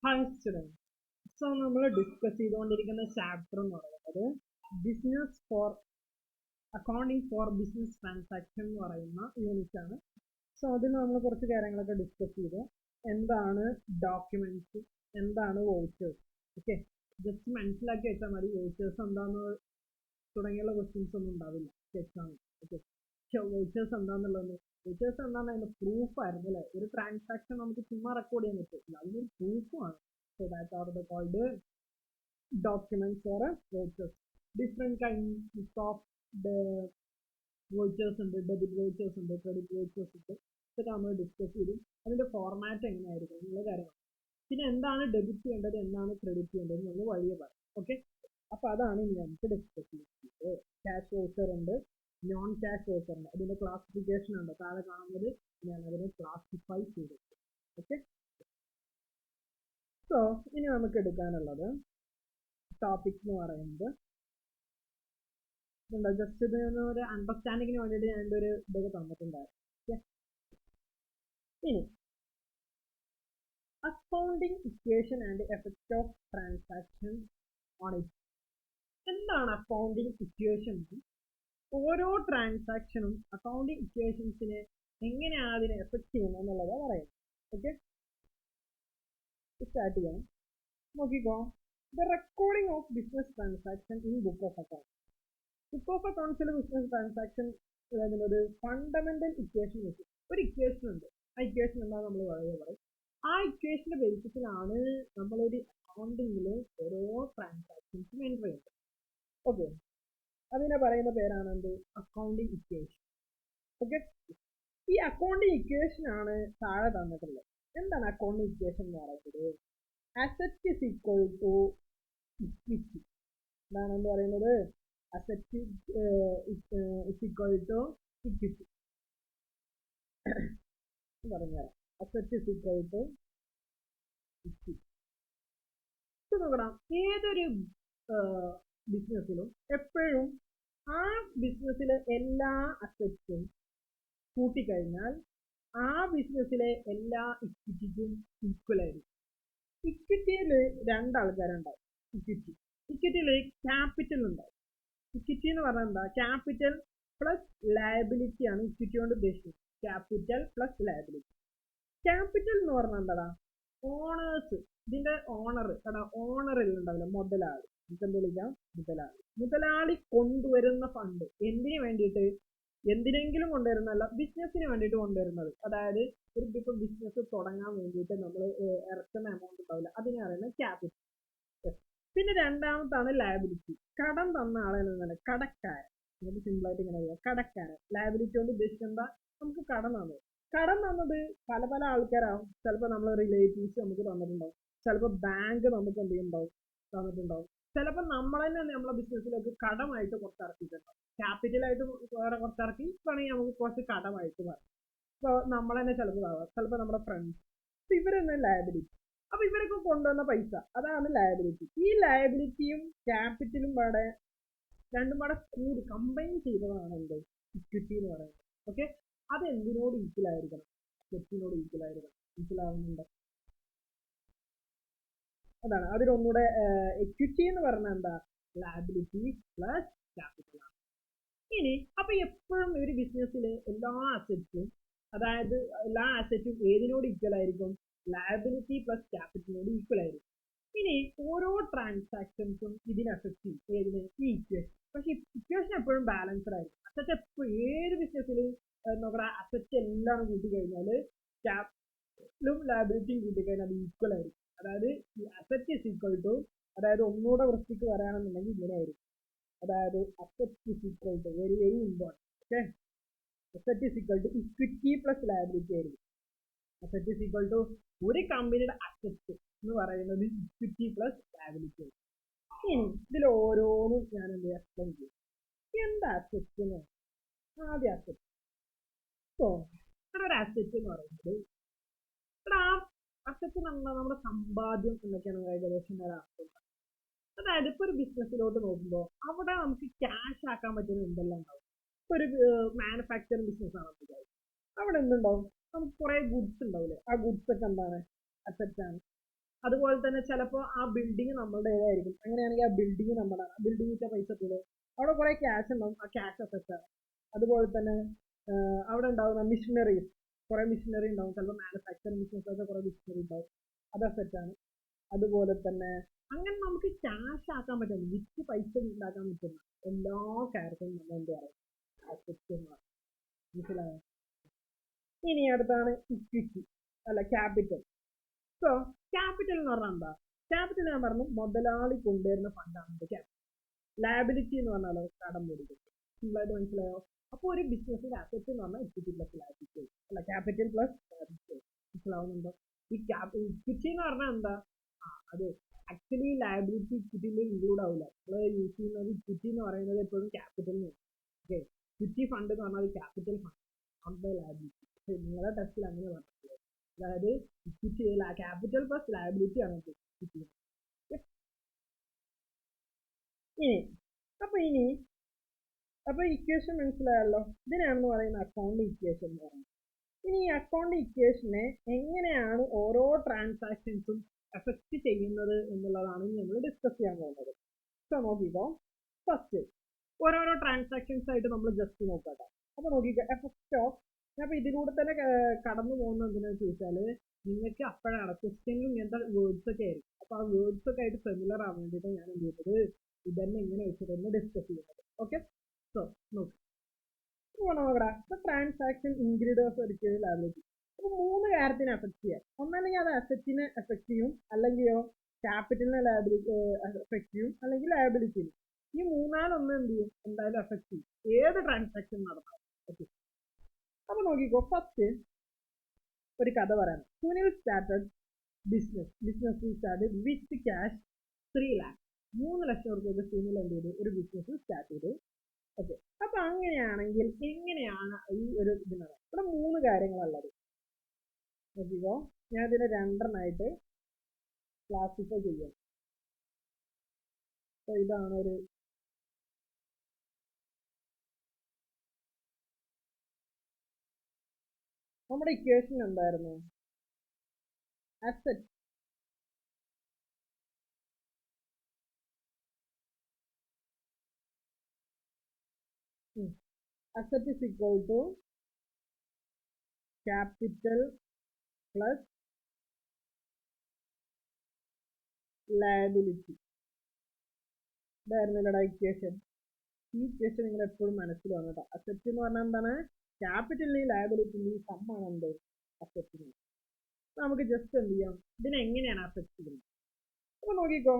Hi students. So നമ്മൾ discuss ചെയ്തുകൊണ്ടിരിക്കുന്ന chapter എന്ന് പറയുന്നത് business for accounting for business transaction എന്ന് പറയുന്ന യൂണിറ്റ് ആണ്. സോ അതിൽ നമ്മൾ കുറച്ച് കാര്യങ്ങളൊക്കെ ഡിസ്കസ് ചെയ്തു. എന്താണ് ഡോക്യുമെന്റ്സ്, എന്താണ് വൗച്ചേഴ്സ്, ഓക്കെ ജസ്റ്റ് മനസ്സിലാക്കി വെച്ചാൽ മതി. വൗച്ചേഴ്സ് എന്താണെന്ന് തുടങ്ങിയുള്ള ക്വസ്റ്റ്യൻസ് ഒന്നും ഉണ്ടാവില്ല എക്സാമിൽ. ഓക്കെ, വൗച്ചേഴ്സ് എന്താണെന്നുള്ളത്, വൗച്ചേഴ്സ് എന്താണ് അതിന്റെ പ്രൂഫ് ആയിരുന്നു അല്ലേ. ഒരു ട്രാൻസാക്ഷൻ നമുക്ക് ചുമ്മാ റെക്കോർഡ് ചെയ്യാൻ പറ്റില്ല, അതിനൊരു പ്രൂഫുമാണ്. So that are the called documents or vouchers. Different kinds of the vouchers ഉണ്ട്, ഡെബിറ്റ് വൗച്ചേഴ്സ് ഉണ്ട്, ക്രെഡിറ്റ് വൗച്ചേഴ്സ് ഉണ്ട്. ഇതൊക്കെ നമ്മൾ ഡിസ്കസ് ചെയ്തു. അതിന്റെ ഫോർമാറ്റ് എങ്ങനെയായിരിക്കും എന്നുള്ള കാര്യമാണ്. പിന്നെ എന്താണ് ഡെബിറ്റ് ചെയ്യേണ്ടത്, എന്താണ് ക്രെഡിറ്റ് ചെയ്യേണ്ടത് നമ്മൾ വഴിയെ പറയാം. ഓക്കെ, അപ്പൊ അതാണ് ഇനി നമുക്ക് ഡിസ്കസ് ചെയ്യുന്നത്. ക്യാഷ് വൗച്ചർ ഉണ്ട്, നോൺ ക്യാഷ് വൗച്ചർ ഉണ്ട്. അതിന്റെ ക്ലാസിഫിക്കേഷൻ ഉണ്ട് താഴെ കാണുന്നത്. ഞാൻ അതിനെ ക്ലാസിഫൈ ചെയ്തിട്ടുണ്ട്. ഓക്കെ, സോ ഇനി നമുക്ക് എടുക്കാനുള്ളത് ടോപ്പിക് എന്ന് പറയുന്നത് ജസ്റ്റ് ഇതിന് ഒരു അണ്ടർസ്റ്റാൻഡിങ്ങിന് വേണ്ടിയിട്ട് ഞാൻ എൻ്റെ ഒരു ഇതൊക്കെ തന്നിട്ടുണ്ടായിരുന്നു. ഇനി accounting equation and effect of transaction on it. എന്താണ് അക്കൗണ്ടിങ് ഇക്വേഷൻ? ഓരോ ട്രാൻസാക്ഷനും അക്കൗണ്ടിങ് ഇക്വേഷൻസിനെ എങ്ങനെയാണ് അതിനെ എഫക്ട് ചെയ്യുന്നത് എന്നുള്ളതാണ് പറയുന്നത്. ഓക്കെ, സ്റ്റാർട്ട് ചെയ്യാം. നോക്കിക്കോ, the recording of business transaction in book of account. Book of അക്കൗണ്ട്സിൽ ബിസിനസ് ട്രാൻസാക്ഷൻ ഒരു ഫണ്ടമെന്റൽ ഇക്വേഷൻ വെച്ച് ഒരു ഇക്വേഷൻ ഉണ്ട്. ആ ഇക്വേഷൻ എന്താ നമ്മൾ വളരെ പറയും. ആ ഇക്വേഷന്റെ ബേസിസിലാണ് നമ്മളൊരു അക്കൗണ്ടിങ്ങിൽ ഓരോ ട്രാൻസാക്ഷൻസും എൻറ്റർ ചെയ്യുന്നത്. ഓക്കെ, അതിനെ പറയുന്ന പേരാണ് എന്ത്? Accounting equation. ഓക്കെ, ഈ അക്കൗണ്ടിങ് ഇക്വേഷൻ ആണ് താഴെ തന്നിട്ടുള്ളത്. എന്താണ് അക്കൗണ്ടിങ് ഇക്വേഷൻ എന്ന് പറയുന്നത്? Asset is equal to equity. എന്താണെന്ന് പറയുന്നത്? Asset is equal to equity. പറഞ്ഞുതരാം. Asset is equal to equity. നോക്കണം, ഏതൊരു ബിസിനസ്സിലും എപ്പോഴും ആ ബിസിനസ്സിലെ എല്ലാ അസറ്റ്സും കൂട്ടിക്കഴിഞ്ഞാൽ ആ ബിസിനസ്സിലെ എല്ലാ ഇക്വിറ്റിക്കും ഈക്വൽ ആയിരിക്കും. ഇക്വിറ്റിയിൽ രണ്ടാൾക്കാരുണ്ടാവും. ഇക്വിറ്റിയിൽ ക്യാപിറ്റൽ ഉണ്ടാവും. ഇക്വിറ്റി എന്ന് പറഞ്ഞാൽ എന്താ? ക്യാപിറ്റൽ പ്ലസ് ലയബിലിറ്റി ആണ് ഇക്വിറ്റി കൊണ്ട് ഉദ്ദേശിക്കുന്നത്. Capital plus liability. ക്യാപിറ്റൽ എന്ന് പറഞ്ഞാൽ എന്താ? ഓണേഴ്സ്, ഇതിന്റെ ഓണർ, ഓണറിൽ ഉണ്ടാവില്ല, മുതലാളി. നമുക്ക് എന്ത് വിളിക്കാം? മുതലാളി. മുതലാളി കൊണ്ടുവരുന്ന ഫണ്ട് എന്തിനു വേണ്ടിയിട്ട്? എന്തിനെങ്കിലും കൊണ്ടുവരുന്നല്ല, ബിസിനസ്സിന് വേണ്ടിയിട്ട് കൊണ്ടുവരുന്നത്. അതായത് ഒരു ഇപ്പം ബിസിനസ് തുടങ്ങാൻ വേണ്ടിയിട്ട് നമ്മൾ ഇറക്കുന്ന എമൗണ്ട് ഉണ്ടാവില്ല, അതിനെ പറയുന്നത് ക്യാപിറ്റൽ. പിന്നെ രണ്ടാമത്താണ് ലയബിലിറ്റി. കടം തന്ന ആളെ എന്താണ്? കടക്കാരൻ. നമുക്ക് സിമ്പിൾ ആയിട്ട് ഇങ്ങനെ പറയാം, കടക്കാരൻ. ലയബിലിറ്റി കൊണ്ട് ഉദ്ദേശിക്കുന്നത് നമുക്ക് കടം തന്നത്. കടം തന്നത് പല പല ആൾക്കാരാവും. ചിലപ്പോൾ നമ്മൾ റിലേറ്റീവ്സ് നമുക്ക് തന്നിട്ടുണ്ടാവും, ചിലപ്പോൾ ബാങ്ക് നമുക്ക് എന്ത് ചെയ്യുന്നുണ്ടാവും? തന്നിട്ടുണ്ടാവും. ചിലപ്പോൾ നമ്മൾ തന്നെ നമ്മളെ ബിസിനസ്സിലേക്ക് കടമായിട്ട് കുറച്ച് ഇറക്കിയിട്ടുണ്ടാവും. ക്യാപിറ്റലായിട്ട് വേറെ കുറച്ചിറക്കി വേണമെങ്കിൽ നമുക്ക് കുറച്ച് കടമായിട്ട് പറയാം. ഇപ്പോൾ നമ്മൾ തന്നെ ചിലപ്പോൾ ആവാം, ചിലപ്പോൾ നമ്മുടെ ഫ്രണ്ട്സ്. അപ്പൊ ഇവരൊന്നും ലയബിലിറ്റി. അപ്പൊ ഇവരൊക്കെ കൊണ്ടുവന്ന പൈസ, അതാണ് ലയബിലിറ്റി. ഈ ലയബിലിറ്റിയും ക്യാപിറ്റലും പാടെ രണ്ടും പാടെ കൂടി കമ്പൈൻ ചെയ്തതാണ് എന്ത്? ഇക്വിറ്റി എന്ന് പറയുന്നത്. ഓക്കെ, അത് എന്തിനോട് ഈക്വൽ ആയിരിക്കണം? അസറ്റിനോട് ഈക്വൽ ആയിരിക്കണം. ഈക്വൽ ആവുന്നുണ്ട്, അതാണ് അതിലൊന്നുകൂടെ. എക്വിറ്റി എന്ന് പറഞ്ഞാൽ എന്താ? ലയബിലിറ്റി പ്ലസ് ക്യാപിറ്റൽ ആണ്. ഇനി അപ്പൊ എപ്പോഴും ഒരു ബിസിനസ്സിൽ എല്ലാ അസറ്റും, അതായത് എല്ലാ അസറ്റും ഏതിനോട് ഈക്വൽ ആയിരിക്കും? ലയബിലിറ്റി പ്ലസ് ക്യാപിറ്റലിനോട് ഈക്വൽ ആയിരിക്കും. ഇനി ഓരോ ട്രാൻസാക്ഷൻസും ഇതിനെ അഫക്ട് ചെയ്യും. ഏതിന്? ഈ ഇക്വേഷൻ. പക്ഷെ ഇക്വേഷൻ എപ്പോഴും ബാലൻസ്ഡ് ആയിരിക്കും. അസറ്റ് എപ്പോഴും ഏത് ബിസിനസ്സിലും നോക്കടാ, അസറ്റ് എല്ലാം കൂട്ടിക്കഴിഞ്ഞാൽ ക്യാപിറ്റലും ലയബിലിറ്റിയും കൂട്ടിക്കഴിഞ്ഞാൽ അത് ഈക്വൽ ആയിരിക്കും. അതായത് ഈ അസറ്റ് ഇസ് ഈക്വൽ ടു, അതായത് ഒന്നുകൂടെ വൃത്തിക്ക് പറയുകയാണെന്നുണ്ടെങ്കിൽ ഇങ്ങനെ ആയിരിക്കും. അതായത് asset is equal to, very very important. Okay, asset is equal to equity plus liability ആയിരിക്കും. അസറ്റ് ഇസ് ഈക്വൽ ടു ഒരു കമ്പനിയുടെ അസറ്റ് എന്ന് പറയുന്നത് ഇക്വിറ്റി പ്ലസ് ലയബിലിറ്റി ആയിരിക്കും. ഇനി ഇതിൽ ഓരോന്നും ഞാൻ എന്ത് എക്സ്പ്ലെയിൻ ചെയ്യും. എന്താ അസറ്റ് എന്ന്? ആദ്യ അസറ്റ്. സോ ഇവിടെ ഒരു അസറ്റ് എന്ന് പറയുന്നത്, ഇവിടെ ആ അസറ്റ് നമ്മുടെ സമ്പാദ്യം എന്നൊക്കെയാണ് ഏകദേശം ഒരർത്ഥം. അതായത് ഇപ്പൊ ഒരു ബിസിനസ്സിലോട്ട് നോക്കുമ്പോൾ അവിടെ നമുക്ക് ക്യാഷ് ആക്കാൻ പറ്റുന്ന എന്തെല്ലാം ഉണ്ടാവും. ഇപ്പൊ ഒരു മാനുഫാക്ചറിങ് ബിസിനസ് ആണ് വിചാരിക്കും, അവിടെ എന്തുണ്ടാവും? നമുക്ക് കുറെ ഗുഡ്സ് ഉണ്ടാവില്ലേ? ആ ഗുഡ്സ് ഒക്കെ എന്താണ്? അസറ്റ് ആണ്. അതുപോലെ തന്നെ ചിലപ്പോൾ ആ ബിൽഡിംഗ് നമ്മളുടേതായിരിക്കും. അങ്ങനെയാണെങ്കിൽ ആ ബിൽഡിംഗ് നമ്മുടെ, ആ ബിൽഡിംഗ് വെച്ച പൈസ എത്തുന്നത് അവിടെ കുറെ ക്യാഷ് ഉണ്ടാവും, ആ ക്യാഷ് അസറ്റ് ആണ്. അതുപോലെ തന്നെ അവിടെ ഉണ്ടാവുന്ന മിഷനറീസ്, കുറെ മിഷനറി ഉണ്ടാവും, ചിലപ്പോൾ മാനുഫാക്ചറിങ് ബിസിനസ് കുറെ മിഷനറി ഉണ്ടാവും, അത് അസറ്റ് ആണ്. അതുപോലെ തന്നെ അങ്ങനെ നമുക്ക് ക്യാഷ് ആക്കാൻ പറ്റുന്ന, വിറ്റ് പൈസ ഉണ്ടാക്കാൻ പറ്റുന്ന എല്ലാ കാര്യത്തിനും നമ്മൾ എന്ത് പറയും, അസറ്റ് എന്ന് പറയും. മനസ്സിലായോ? ഇനി അടുത്താണ് ഇക്വിറ്റി അല്ല ക്യാപിറ്റൽ. സോ ക്യാപിറ്റൽ എന്ന് പറഞ്ഞാൽ എന്താ? ക്യാപിറ്റൽ ഞാൻ പറഞ്ഞു മുതലാളി കൊണ്ടുവരുന്ന ഫണ്ടാണ് ക്യാപിറ്റൽ. ലയബിലിറ്റി എന്ന് പറഞ്ഞാൽ കടം മേടിക്കും. സിമ്പിളായിട്ട് മനസ്സിലായോ? അപ്പോൾ ഒരു ബിസിനസ്സിന്റെ അസറ്റ് എന്ന് പറഞ്ഞാൽ ഇക്വിറ്റി പ്ലസ് ലയബിലിറ്റി അല്ല ക്യാപിറ്റൽ പ്ലസ് ലയബിലിറ്റി. മനസ്സിലാവുന്നുണ്ടോ? ഈ ഇക്വിറ്റി എന്ന് പറഞ്ഞാൽ എന്താ? അത് ആക്ച്വലി ലയബിലിറ്റി ഇക്വിറ്റിയിൽ ഇൻക്ലൂഡ് ആവില്ല. നമ്മൾ യൂസ് ചെയ്യുന്നത് ഇക്വിറ്റി എന്ന് പറയുന്നത് എപ്പോഴും ക്യാപിറ്റലിന്. ഓക്കെ, ഇക്വിറ്റി ഫണ്ട് എന്ന് പറഞ്ഞാൽ ക്യാപിറ്റൽ ഫണ്ട്, നോട്ട് ലയബിലിറ്റി. നിങ്ങളുടെ ടെസ്റ്റിൽ അങ്ങനെ പറഞ്ഞിട്ടുള്ളത്. അതായത് ഇക്വിറ്റി ക്യാപിറ്റൽ പ്ലസ് ലയബിലിറ്റി ആണ് ഇക്വിറ്റി. അപ്പൊ ഇക്വേഷൻ മനസ്സിലായല്ലോ. ഇതിനാണെന്ന് പറയുന്ന അക്കൗണ്ട് ഇക്വേഷൻ എന്ന് പറയുന്നത്. ഇനി ഈ അക്കൗണ്ട് ഇക്വേഷനെ എങ്ങനെയാണ് ഓരോ ട്രാൻസാക്ഷൻസും എഫക്ട് ചെയ്യുന്നത് എന്നുള്ളതാണ് നമ്മൾ ഡിസ്കസ് ചെയ്യാൻ പോകുന്നത്. സോ നോക്കിക്കോ, ഫസ്റ്റ് ഓരോരോ ട്രാൻസാക്ഷൻസ് ആയിട്ട് നമ്മൾ ജസ്റ്റ് നോക്കട്ടെ. അപ്പൊ നോക്കിക്കോ, എഫക്ട് ഓഫ്, ഞാൻ അപ്പൊ ഇതിലൂടെ തന്നെ കടന്നു പോകുന്നത് എന്തിനാന്ന് ചോദിച്ചാൽ നിങ്ങൾക്ക് അപ്പോഴാണ് ക്വസ്റ്റ്യനിലും ഇങ്ങനത്തെ വേർഡ്സ് ഒക്കെ ആയിരിക്കും. അപ്പൊ ആ വേർഡ്സ് ഒക്കെ ആയിട്ട് ഫെമിലർ ആവാൻ വേണ്ടിയിട്ട് ഞാൻ എന്ത് ചെയ്യുന്നത്, ഇതന്നെ ഇങ്ങനെ വെച്ചിട്ടൊന്ന് ഡിസ്കസ് ചെയ്യുന്നത്. ഓക്കെ, സോ നോക്ക് നോക്കടാ. ട്രാൻസാക്ഷൻ ഇൻഗ്രീഡിയൻസ് ഒരിക്കലും ലയബിലിറ്റി. അപ്പൊ 3 കാര്യത്തിനെ എഫക്ട് ചെയ്യാം. ഒന്നല്ലെങ്കിൽ അത് അസറ്റിനെ എഫക്ട് ചെയ്യും, അല്ലെങ്കിലോ ക്യാപിറ്റലിനെ ലയബിലിറ്റി എഫക്ട് ചെയ്യും, അല്ലെങ്കിൽ ലയബിലിറ്റിന്. ഈ മൂന്നാലൊന്നും എന്ത് ചെയ്യും, എന്തായാലും എഫക്ട് ചെയ്യും ഏത് ട്രാൻസാക്ഷൻ നടത്താം. ഓക്കെ, അപ്പൊ നോക്കിക്കോ, ഫസ്റ്റ് ഒരു കഥ പറയാം. Sunil started business started with cash 3 lakhs. 3 ലക്ഷം രൂപയ്ക്ക് സുനിൽ എന്ത് ചെയ്തു, ഒരു ബിസിനസ് സ്റ്റാർട്ട് ചെയ്തു. ഓക്കെ, അപ്പൊ അങ്ങനെയാണെങ്കിൽ എങ്ങനെയാണ് ഈ ഒരു ഇതിനത്? ഇവിടെ 3 കാര്യങ്ങളുള്ളത്. നോക്കിക്കോ, ഞാൻ ഇതിനെ 2 ക്ലാസിഫൈ ചെയ്യാം. അപ്പൊ ഇതാണ് ഒരു നമ്മുടെ ഇക്വേഷൻ എന്തായിരുന്നു? Asset asset is equal to capital plus liability. ഇതായിരുന്നില്ലടാ ഇക്വേഷൻ. ഈ ഇക്വേഷൻ നിങ്ങൾ എപ്പോഴും മനസ്സിലാണ് കേട്ടോ. അസറ്റ് എന്ന് പറഞ്ഞാൽ എന്താണ്? ക്യാപിറ്റലിനെയും ലയബിലിറ്റിന്റെയും സമ്മാണ് എന്ത്, അസറ്റിന്. നമുക്ക് ജസ്റ്റ് എന്ത് ചെയ്യാം, ഇതിനെ എങ്ങനെയാണ് അസറ്റ് ചെയ്യുന്നത്? അപ്പൊ നോക്കിക്കോ,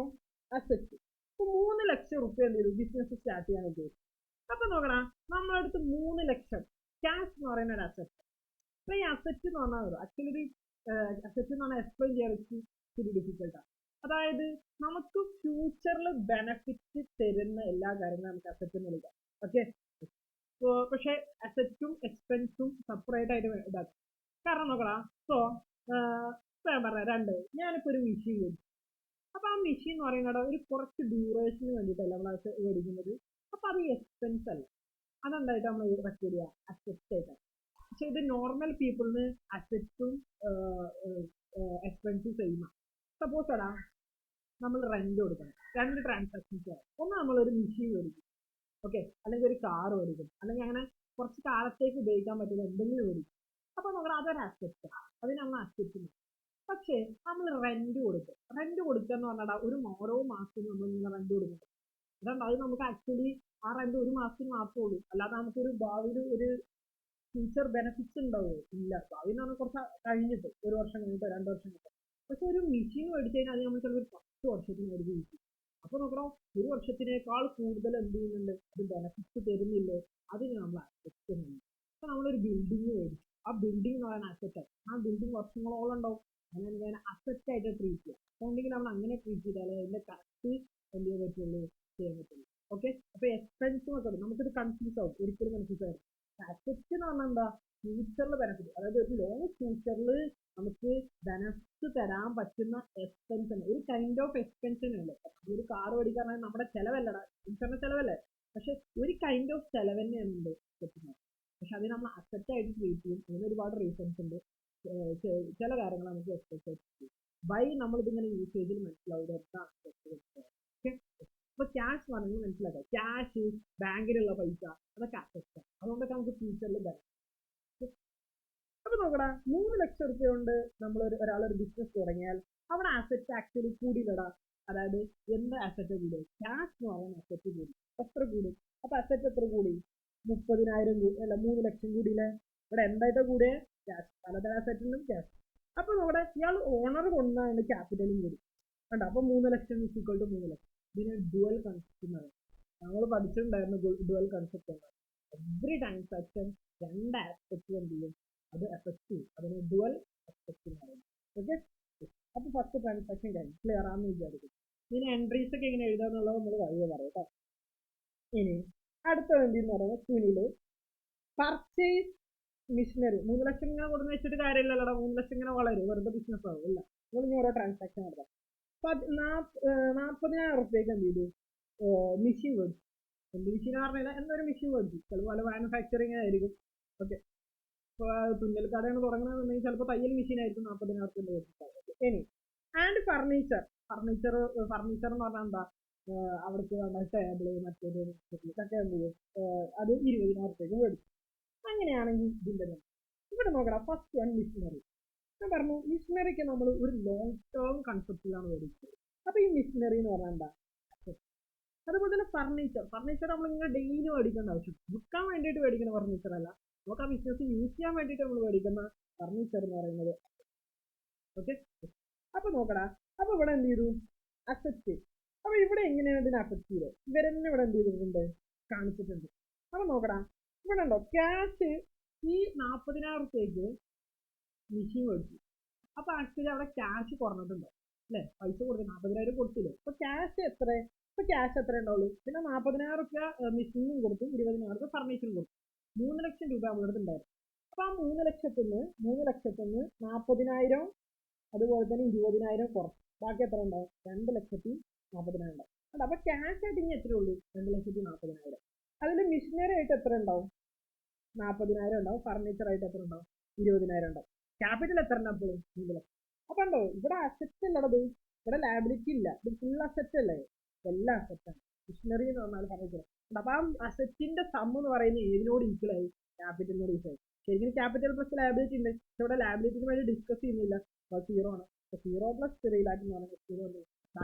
അസറ്റ് ഇപ്പൊ 3 ലക്ഷം റുപ്യ എന്ത് ചെയ്തു, ബിസിനസ് സ്റ്റാർട്ട് ചെയ്യാൻ ഉദ്ദേശിച്ചു. അപ്പൊ നോക്കണം, നമ്മളടുത്ത് 3 ലക്ഷം ക്യാഷ് എന്ന് പറയുന്ന ഒരു അസറ്റ്. അപ്പൊ ഈ അസറ്റ് എന്ന് പറഞ്ഞാൽ ആക്ച്വലി അസറ്റ് എന്ന് പറഞ്ഞാൽ എക്സ്പ്ലെയിൻ ചെയ്യാൻ ഇച്ചിരി ഡിഫിക്കൽട്ടാണ്. അതായത് നമുക്ക് ഫ്യൂച്ചറിൽ ബെനഫിറ്റ് തരുന്ന എല്ലാ കാര്യങ്ങളും നമുക്ക് അസറ്റ് എന്ന് വിളിക്കാം. ഓക്കെ, പക്ഷെ അസറ്റും എക്സ്പെൻസും സെപ്പറേറ്റ് ആയിട്ട് ഇതാക്കാം. കാരണം നോക്കടാ, സോ ഞാൻ പറഞ്ഞ ഞാനിപ്പോ ഒരു മെഷീൻ മേടിച്ചു. അപ്പൊ ആ മെഷീൻ എന്ന് പറയുന്നത് ഒരു കുറച്ച് ഡ്യൂറേഷന് വേണ്ടിയിട്ടല്ല നമ്മൾ മേടിക്കുന്നത്. അപ്പൊ അത് എക്സ്പെൻസ് അല്ല, അതെന്തായിട്ട് നമ്മൾ റെക്കോർഡ് ചെയ്യുക, അസറ്റ് ആയിട്ടാണ്. പക്ഷെ ഇത് നോർമൽ പീപ്പിളിന് അസറ്റും എക്സ്പെൻസും സെയിം ആണ്. സപ്പോസ് എടാ നമ്മൾ റെന്റ് കൊടുക്കണം, 2 ട്രാൻസാക്ഷൻസ്. ഒന്ന് നമ്മളൊരു മെഷീൻ മേടിക്കും, ഓക്കെ, അല്ലെങ്കിൽ ഒരു കാർ മേടിക്കും, അല്ലെങ്കിൽ അങ്ങനെ കുറച്ച് കാലത്തേക്ക് ഉപയോഗിക്കാൻ പറ്റുന്ന എന്തെങ്കിലും മേടിക്കും. അപ്പൊ നമ്മൾ അതൊരു അസറ്റ്, അതിന് നമ്മൾ അസറ്റ്. പക്ഷേ നമ്മൾ റെന്റ് കൊടുക്കുക എന്ന് പറഞ്ഞാൽ ഓരോ മാസവും നമ്മൾ ഇങ്ങനെ റെന്റ് കൊടുക്കുന്നത്. അതുകൊണ്ട് അത് നമുക്ക് ആക്ച്വലി ആ റെന്റ് ഒരു മാസത്തിന് മാത്രമേ ഉള്ളൂ. അല്ലാതെ നമുക്കൊരു ഭാവിയിൽ ഒരു ഫ്യൂച്ചർ ബെനിഫിറ്റ്സ് ഉണ്ടാവുമോ? ഇല്ല. ഭാവി എന്ന് പറഞ്ഞാൽ കുറച്ച് കഴിഞ്ഞിട്ട്, 1 വർഷം കഴിഞ്ഞിട്ടോ 2 വർഷം കഴിഞ്ഞിട്ടോ. പക്ഷെ ഒരു മെഷീൻ മേടിച്ചു കഴിഞ്ഞാൽ അത് നമ്മൾ ചിലപ്പോൾ 10 വർഷത്തിന് മേടിച്ച് കിട്ടും. അപ്പൊ നോക്കണം, 1 വർഷത്തിനേക്കാൾ കൂടുതൽ എന്ത് ചെയ്യുന്നുണ്ട്, അത് ബെനിഫിറ്റ്സ് തരുന്നില്ലേ, അതിന് നമ്മൾ അസറ്റ് ചെയ്യുന്നുണ്ട്. അപ്പൊ നമ്മളൊരു ബിൽഡിംഗ് മേടിച്ചു, ആ ബിൽഡിംഗ് എന്ന് പറയുന്ന അസറ്റാണ്. ആ ബിൽഡിംഗ് വർഷങ്ങളോളം ഉണ്ടാവും. അങ്ങനെ ഞാൻ അസറ്റ് ആയിട്ട് ട്രീറ്റ് ചെയ്യാം. അതുകൊണ്ടെങ്കിൽ നമ്മൾ അങ്ങനെ ട്രീറ്റ് ചെയ്താലേ അതിന്റെ കറക്റ്റ് എന്ത് ചെയ്യാൻ പറ്റുള്ളൂ, ചെയ്യാൻ പറ്റുള്ളൂ. ഓക്കെ, അപ്പൊ എക്സ്പെൻസും ഒക്കെ നമുക്കിത് കൺഫ്യൂസ് ആവും, ഒരിക്കലും കൺഫ്യൂസ് ആവും. അസറ്റ് എന്ന് പറഞ്ഞാൽ എന്താ, ഫ്യൂച്ചറിൽ ബെനിഫിറ്റ്, അതായത് ഒരു ലോങ് ഫ്യൂച്ചറിൽ നമുക്ക് ബെനിഫിറ്റ് തരാൻ പറ്റുന്ന എക്സ്പെൻഷൻ, ഒരു കൈൻഡ് ഓഫ് എക്സ്പെൻഷനല്ലേ. ഒരു കാർ മേടിക്കാൻ നമ്മുടെ ചെലവല്ലടാ, ഫ്യൂച്ചറിന്റെ ചെലവല്ലേ. പക്ഷെ ഒരു കൈൻഡ് ഓഫ് ചെലവ് തന്നെയുണ്ട് പറ്റുന്നത്. പക്ഷെ അത് നമ്മൾ അസറ്റ് ആയിട്ട് ട്രീറ്റ് ചെയ്യും. അങ്ങനെ ഒരുപാട് റീസൺസ് ഉണ്ട്. ചില കാര്യങ്ങൾ നമുക്ക് എക്സ്പെക്ട് ചെയ്യും. ബൈ നമ്മളിതിങ്ങനെ യൂസേജിൽ മനസ്സിലാവും എന്താണ് അസറ്റ്. ഓക്കെ, അപ്പൊ ക്യാഷ് പറഞ്ഞാൽ മനസ്സിലാക്കാം, ക്യാഷ്, ബാങ്കിലുള്ള പൈസ, അതൊക്കെ അസറ്റ്. അതുകൊണ്ടൊക്കെ നമുക്ക് ഫ്യൂച്ചറിൽ തരാം. അപ്പൊ നോക്കടാ, 3 ലക്ഷം റുപ്യ കൊണ്ട് നമ്മൾ ഒരാളൊരു ബിസിനസ് തുടങ്ങിയാൽ അവിടെ അസറ്റ് ആക്ച്വലി കൂടിയില്ലടാ. അതായത് എന്ത് അസറ്റ് കൂടി? ക്യാഷ് എന്ന് പറയുന്ന അസറ്റ് കൂടി. എത്ര കൂടും? അപ്പൊ അസറ്റ് എത്ര കൂടി? 30,000 കൂടി, അല്ല 3 ലക്ഷം കൂടിയില്ലേ? ഇവിടെ എന്തായിട്ടാ കൂടിയേ? ക്യാഷ്. പലതരം അസറ്റിലും ക്യാഷ്. അപ്പൊ നമ്മുടെ ഇയാൾ ഓണർ കൊണ്ടാണ് ക്യാപിറ്റലും കൂടി കണ്ടോ. അപ്പൊ 3 ലക്ഷം = 3 ലക്ഷം. ഇതിന് ഡുവൽ കൺസെപ്റ്റ് എന്ന് പറയും. നമ്മൾ പഠിച്ചിട്ടുണ്ടായിരുന്നു ഡുവൽ കൺസെപ്റ്റ് എന്ന്. എവറി ട്രാൻസാക്ഷൻ രണ്ട് ആസ്പെക്ട് എന്ത് ചെയ്യും? അത് എഫക്ട് ചെയ്യും. അതിന് ഡുവൽ എഫക്ട് എന്ന് പറയും. ഓക്കെ, അപ്പൊ ഫസ്റ്റ് ട്രാൻസാക്ഷൻ കഴിഞ്ഞു. ക്ലിയർ ആണെന്ന് വിചാരിക്കും. ഇനി എൻട്രീസ് ഒക്കെ എങ്ങനെ എഴുതാന്നുള്ളത് നമ്മൾ കഴിവ് പറയാം കേട്ടോ. ഇനി അടുത്ത വേണ്ടി എന്ന് പറയുന്നത് സുനില് പർച്ചേസ് മിഷനറി. 3 ലക്ഷം ഇങ്ങനെ കൊടുന്ന് വെച്ചിട്ട് കാര്യമില്ലല്ലോ. 3 ലക്ഷം ഇങ്ങനെ വളരും, വെറുതെ ബിസിനസ് ആവും. ഇല്ല, നിങ്ങൾ ഇനി ഓരോ ട്രാൻസാക്ഷൻ നടത്താം. 40,000 റുപ്യക്ക് എന്ത് ചെയ്തു? മെഷീൻ മേടിച്ചു. എന്ത് മെഷീൻ പറഞ്ഞില്ല, എന്തൊരു മെഷീൻ മേടിച്ചു. ചിലപ്പോൾ പല മാനുഫാക്ചറിങ് ആയിരിക്കും. ഓക്കെ, ഇപ്പോൾ തുന്നൽ കടയാണ് തുടങ്ങണമെന്നുണ്ടെങ്കിൽ ചിലപ്പോൾ തയ്യൽ മെഷീൻ ആയിരിക്കും 40,000 റുപ്യ മേടിച്ചിട്ടുണ്ടാവും. ഇനി ആൻഡ് ഫർണിച്ചർ. ഫർണിച്ചർ എന്ന് പറഞ്ഞാൽ എന്താ? അവിടേക്ക് വേണ്ട ടേബിള്, മറ്റേത് ഇതൊക്കെ എന്ത് ചെയ്യും? അത് 20,000 റുപ്യക്ക് മേടിച്ചു. അങ്ങനെയാണെങ്കിൽ ഇതിന്റെ ഇവിടെ നോക്കണം. First one machinery. ഞാൻ പറഞ്ഞു മിഷനറിക്ക് നമ്മൾ ഒരു ലോങ് ടേം കൺസെപ്റ്റിലാണ് മേടിച്ചത്. അപ്പൊ ഈ മിഷനറി എന്ന് പറഞ്ഞാൽ എന്താ? അതുപോലെ തന്നെ ഫർണിച്ചർ നമ്മളിങ്ങനെ ഡെയിലി മേടിക്കേണ്ട ആവശ്യം, വിൽക്കാൻ വേണ്ടിയിട്ട് മേടിക്കുന്ന ഫർണിച്ചർ അല്ല, നമുക്ക് ആ ബിസിനസ് യൂസ് ചെയ്യാൻ വേണ്ടിയിട്ട് നമ്മൾ മേടിക്കുന്ന ഫർണിച്ചർ എന്ന് പറയുന്നത്. ഓക്കെ, അപ്പൊ നോക്കടാ. അപ്പൊ ഇവിടെ എന്ത് ചെയ്തു? അസറ്റ്. അപ്പൊ ഇവിടെ എങ്ങനെയാണ് ഇതിനെ അഫക്ട് ചെയ്തത്? ഇവരെന്നെ ഇവിടെ എന്ത് ചെയ്തിട്ടുണ്ട്? കാണിച്ചിട്ടുണ്ട്. അപ്പൊ നോക്കടാ, ഇവിടെ ഉണ്ടോ ക്യാഷ്? ഈ 40,000 റുപ്യക്ക് മെഷീൻ മേടിച്ചു. അപ്പൊ ആക്ച്വലി അവിടെ ക്യാഷ് കുറഞ്ഞിട്ടുണ്ടോ? അല്ലെ, പൈസ കൊടുത്തു, 40,000 കൊടുത്തില്ലേ? അപ്പൊ ക്യാഷ് എത്ര? ഇപ്പൊ ക്യാഷ് എത്ര ഉണ്ടാവുള്ളൂ? പിന്നെ 40,000 റുപ്യ മെഷീനും കൊടുത്തു, 20,000 റുപ്യ ഫർണിച്ചറും കൊടുത്തു. 3 ലക്ഷം രൂപ നമ്മുടെ ഉണ്ടായിരുന്നു. അപ്പൊ ആ 3 ലക്ഷത്തിന് 40,000 അതുപോലെ തന്നെ 20,000 കുറച്ചു. ബാക്കി എത്ര ഉണ്ടാവും? 2,40,000 ഉണ്ടാവും. അപ്പൊ ക്യാഷ് ആയിട്ട് ഇനി എത്ര ഉള്ളൂ? 2,40,000. അതിൽ മിഷനറി ആയിട്ട് എത്ര ഉണ്ടാവും? 40,000 ഉണ്ടാവും. ഫർണിച്ചർ ആയിട്ട് എത്ര ഉണ്ടാവും? 20,000 ഉണ്ടാവും. ക്യാപിറ്റൽ എത്ര ഉണ്ടാവും? 3 ലക്ഷം. അപ്പൊ ഉണ്ടോ ഇവിടെ അസറ്റ് അല്ലത്, ഇവിടെ ലാബിലിറ്റി ഇല്ല. ഇത് ഫുൾ അസറ്റ് അല്ലേ? എല്ലാ അസറ്റാണ്. മിഷനറി എന്ന് പറഞ്ഞാൽ ഫർണിച്ചർ. അപ്പൊ ആ അസറ്റിന്റെ സം എന്ന് പറയുന്നത് ഏതിനോട് ഈക്വൽ ആയി? ക്യാപിറ്റലിനോട് ഈക്വൽ ആയി. ശരിക്കും ക്യാപിറ്റൽ പ്ലസ് ലാബിലിറ്റി ഉണ്ട്, പക്ഷെ ഇവിടെ ലാബിലിറ്റിന് വേണ്ടി ഡിസ്കസ് ചെയ്യുന്നില്ല. അപ്പോൾ 0 ആണ്. 0 പ്ലസ് 3 ലാക്ക് എന്ന് പറയുന്നത് 0 ഉണ്ട്.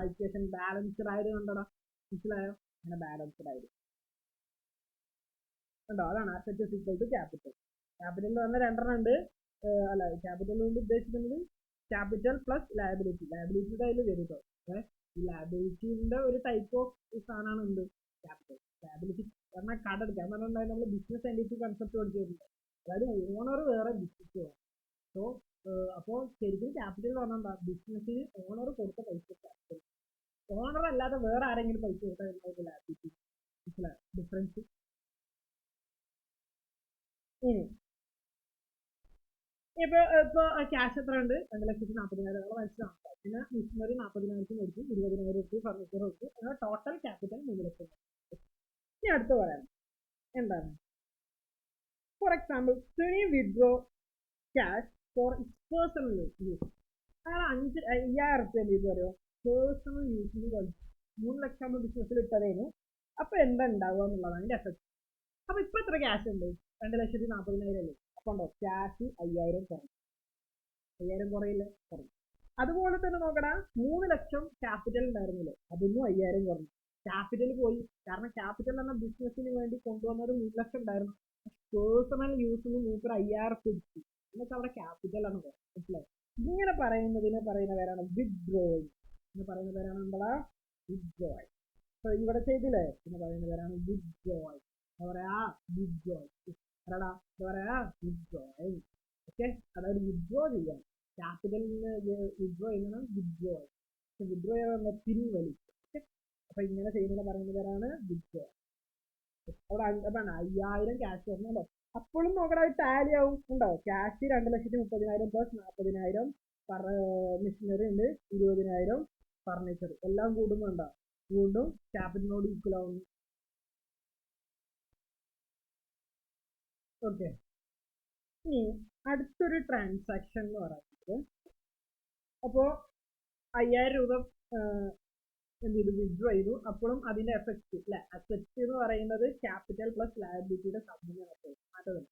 ഇക്വേഷൻ ബാലൻസ്ഡ് ആയത് കണ്ടോടാ, മനസ്സിലായോ? അങ്ങനെ ബാലൻസ്ഡ് ആയത് കണ്ടോ? അതാണ് asset is equal to capital. Capital എന്ന് പറഞ്ഞാൽ രണ്ടെണ്ണം ഉണ്ട്. അല്ല, ക്യാപിറ്റൽ കൊണ്ട് ഉദ്ദേശിക്കുന്നത് ക്യാപിറ്റൽ പ്ലസ് ലയബിലിറ്റി. ലയബിലിറ്റിയുടെ അതിൽ വരും കേട്ടോ. ഈ ലയബിലിറ്റിന്റെ ഒരു ടൈപ്പ് ഓഫ് സാധനമാണ് എന്ത്? ക്യാപിറ്റൽ. ലയബിലിറ്റി പറഞ്ഞാൽ കടെടുക്കുക എന്ന് പറഞ്ഞാൽ നമ്മൾ ബിസിനസ് എൻറ്റിറ്റി കൺസെപ്റ്റ് പഠിച്ചിട്ടുണ്ട്. അതായത് ഓണർ വേറെ, ബിസിനസ് വേറെ. സോ അപ്പോൾ ശരിക്കും ക്യാപിറ്റൽ എന്ന് പറഞ്ഞാൽ എന്താ? ബിസിനസ്സിന് ഓണർ കൊടുത്ത പൈസ ക്യാപിറ്റൽ. ഓണർ അല്ലാതെ വേറെ ആരെങ്കിലും പൈസ കൊടുത്താൽ ലയബിലിറ്റി. മനസ്സിലായോ ഡിഫറൻസ്? ഇനി ഇപ്പൊ ക്യാഷ് എത്ര ഉണ്ട്? 2,40,000 മനസ്സിലാക്കാം. പിന്നെ മിഷനറി 40,000 മേടിച്ചു, 20,000 വെച്ച് ഫർണിച്ചർ വെച്ചു. അങ്ങനെ ടോട്ടൽ ക്യാപിറ്റൽ 3 ലക്ഷം. ഇനി അടുത്ത് പറയാം എന്താണ്? For example, Suni withdraw cash four it's personal use. അയാൾ 5,000 റുപ്യ എന്ത് ചെയ്തു പറയുമോ? പേഴ്സണൽ യൂസിന് കളിച്ചു. 3 ലക്ഷം ബിസിനസ്സിൽ ഇട്ടതേനു. അപ്പൊ എന്താ ഉണ്ടാവുക എന്നുള്ളതാണ് അതിന്റെ എഫക്ട്. അപ്പൊ ഇപ്പൊ എത്ര ക്യാഷ് ഉണ്ട്? 2,40,000 അല്ലേ? അപ്പൊ ഉണ്ടോ ക്യാഷ് 5,000 കുറഞ്ഞു. 5,000 കുറയില്ലേ? കുറഞ്ഞു. അതുപോലെ തന്നെ നോക്കടാ, 3 ലക്ഷം ക്യാപിറ്റൽ ഉണ്ടായിരുന്നില്ലേ? അതൊന്നും 5,000 കുറഞ്ഞു. ക്യാപിറ്റൽ പോയി. കാരണം ക്യാപിറ്റൽ എന്ന ബിസിനസ്സിന് വേണ്ടി കൊണ്ടുവന്നത് 3 ലക്ഷം ഉണ്ടായിരുന്നു. പേഴ്സണൽ യൂസിന് മൂപ്പർ 5,000 പിടിച്ചു. എന്നിട്ട് അവിടെ ക്യാപിറ്റൽ ആണ് കുറഞ്ഞു. മനസ്സിലായി? ഇങ്ങനെ പറയുന്നതിനെ പറയുന്ന പേരാണ് വിത്ഡ്രോയിങ്. എന്ന് പറയുന്ന പേരാണ് എന്താ? വിത്ഡ്രോയിങ്. അപ്പൊ ഇവിടെ ചെയ്തില്ലേ? എന്ന് പറയുന്ന പേരാണ് വിത്ഡ്രോയിങ്. എന്താ പറയാ? വിത്ഡ്രോയിങ്. എന്താ പറയാ? വിത്ഡ്രോയിങ്. ഓക്കെ, അതായത് വിത്ഡ്രോ ചെയ്യാം. ക്യാപിറ്റലിന് വിത്ഡ്രോ ചെയ്യുന്നതാണ് വിത്ഡ്രോ. വിത്ഡ്രോ ചെയ്യുന്ന പിൻവലിക്കും. ഓക്കെ, അപ്പൊ ഇങ്ങനെ ചെയ്യുന്ന പറയുന്ന പേരാണ് വിത്ഡ്രോ. അവിടെ 5,000 ക്യാഷ് വരണല്ലോ. അപ്പോഴും നോക്കടാ, ടാലി ആവും. ഉണ്ടോ? ക്യാഷ് 2,30,000 പ്ലസ് 40,000 മെഷീനറി ഉണ്ട്, 20,000 ഫർണിച്ചർ. എല്ലാം കൂടുന്നുണ്ടോ? വീണ്ടും ക്യാപിറ്റലിനോട് ഈക്വൽ ആവുന്നു. ഓക്കെ, ഇനി അടുത്തൊരു ട്രാൻസാക്ഷൻ എന്ന് പറയുന്നത്, അപ്പോ 5000 രൂപ എന്ത് ചെയ്തു, വിഡ്രോ ചെയ്തു. അപ്പോഴും അതിന്റെ എഫക്റ്റ് അല്ലെ, അസെറ്റ് എന്ന് പറയുന്നത് ക്യാപിറ്റൽ പ്ലസ് ലയബിലിറ്റിയുടെ സമ്മിന് മാറ്റം.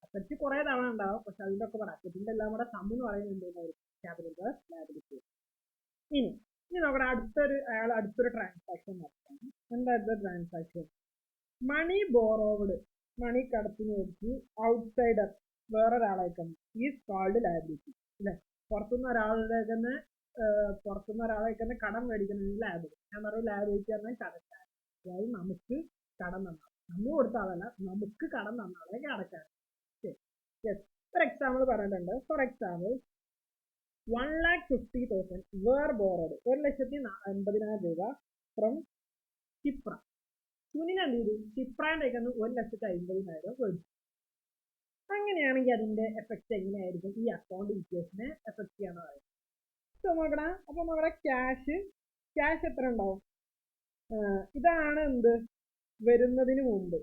അസെറ്റ് കുറെ തവണ ഉണ്ടാവും, പക്ഷെ അതിന്റെ ഒക്കെ അസെറ്റിന്റെ എല്ലാം കൂടെ സം എന്ന് പറയുന്നത് ക്യാപിറ്റൽ പ്ലസ് ലയബിലിറ്റി. ഇനി നോക്കണം, അയാൾ അടുത്തൊരു ട്രാൻസാക്ഷൻ നടത്താം. എന്താ അടുത്ത ട്രാൻസാക്ഷൻ? മണി ബോറോവഡ്, മണി കടത്തിന് വെച്ച് ഔട്ട്സൈഡർ വേറൊരാളേക്കാണ് ഈസ് കോൾഡ് ലയബിലിറ്റി അല്ലെ. പുറത്തുനിന്ന് ഒരാളേക്കാണ് കടം മേടിക്കുന്നത് ലയബിലിറ്റി. ഞാൻ പറയും ലയബിലിറ്റി പറഞ്ഞാൽ കടക്കാരൻ, അതായത് നമുക്ക് കടം തന്നാൽ, നമ്മൾ കൊടുത്ത ആളല്ല, നമുക്ക് കടം തന്നാളേക്ക് അടക്കാൻ. ഒരു എക്സാമ്പിൾ പറഞ്ഞിട്ടുണ്ട്. ഫോർ എക്സാമ്പിൾ 1,50,000 വേർ ബോറോഡ്, 1,50,000 രൂപ ഫ്രം ക്ഷിപ്ര. സുനിൽ എന്ത് ചെയ്തു, ക്ഷിപ്രാന്റെ 1,50,000 മേടിച്ചു. അങ്ങനെയാണെങ്കിൽ അതിന്റെ എഫക്ട് എങ്ങനെയായിരിക്കും? ഈ അക്കൗണ്ട് ഇക്വേഷനെ എഫക്ട് ചെയ്യണതായിരിക്കും. നോക്കണം. അപ്പൊ നമ്മുടെ ക്യാഷ് എത്ര ഉണ്ടാവും? ഇതാണ് എന്ത് വരുന്നതിന് മുമ്പ്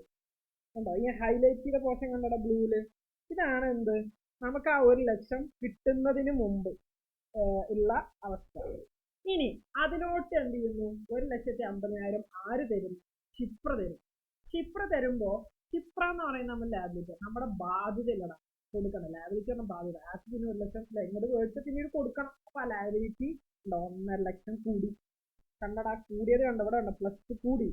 ഉണ്ടോ, ഈ ഹൈലൈറ്റ് ചെയ്ത പോർഷൻ കണ്ടോ ബ്ലൂല്? ഇതാണ് എന്ത് നമുക്ക് ആ 1,00,000 കിട്ടുന്നതിന് മുമ്പ് ഉള്ള അവസ്ഥ. ഇനി അതിലോട്ട് എന്ത് ചെയ്യുന്നു, 1,50,000 ആര് തരും? ക്ഷിപ്ര തരും. ക്ഷിപ്ര തരുമ്പോ ക്ഷിപ്ര എന്ന് പറയുന്ന നമ്മൾ ലാബിലിറ്റി, നമ്മുടെ ബാധ്യതയിലടാ കൊടുക്കണം. ലാബിലിറ്റി പറഞ്ഞ ബാധ്യത. ആസിന് 1,00,000 ഇങ്ങോട്ട് മേടിച്ച് പിന്നീട് കൊടുക്കണം. അപ്പൊ ആ ലാബിലിറ്റി 1,50,000 കൂടി. കണ്ടടാ, കൂടിയത് കണ്ടോ, ഇവിടെ കണ്ടോ, പ്ലസ് കൂടി.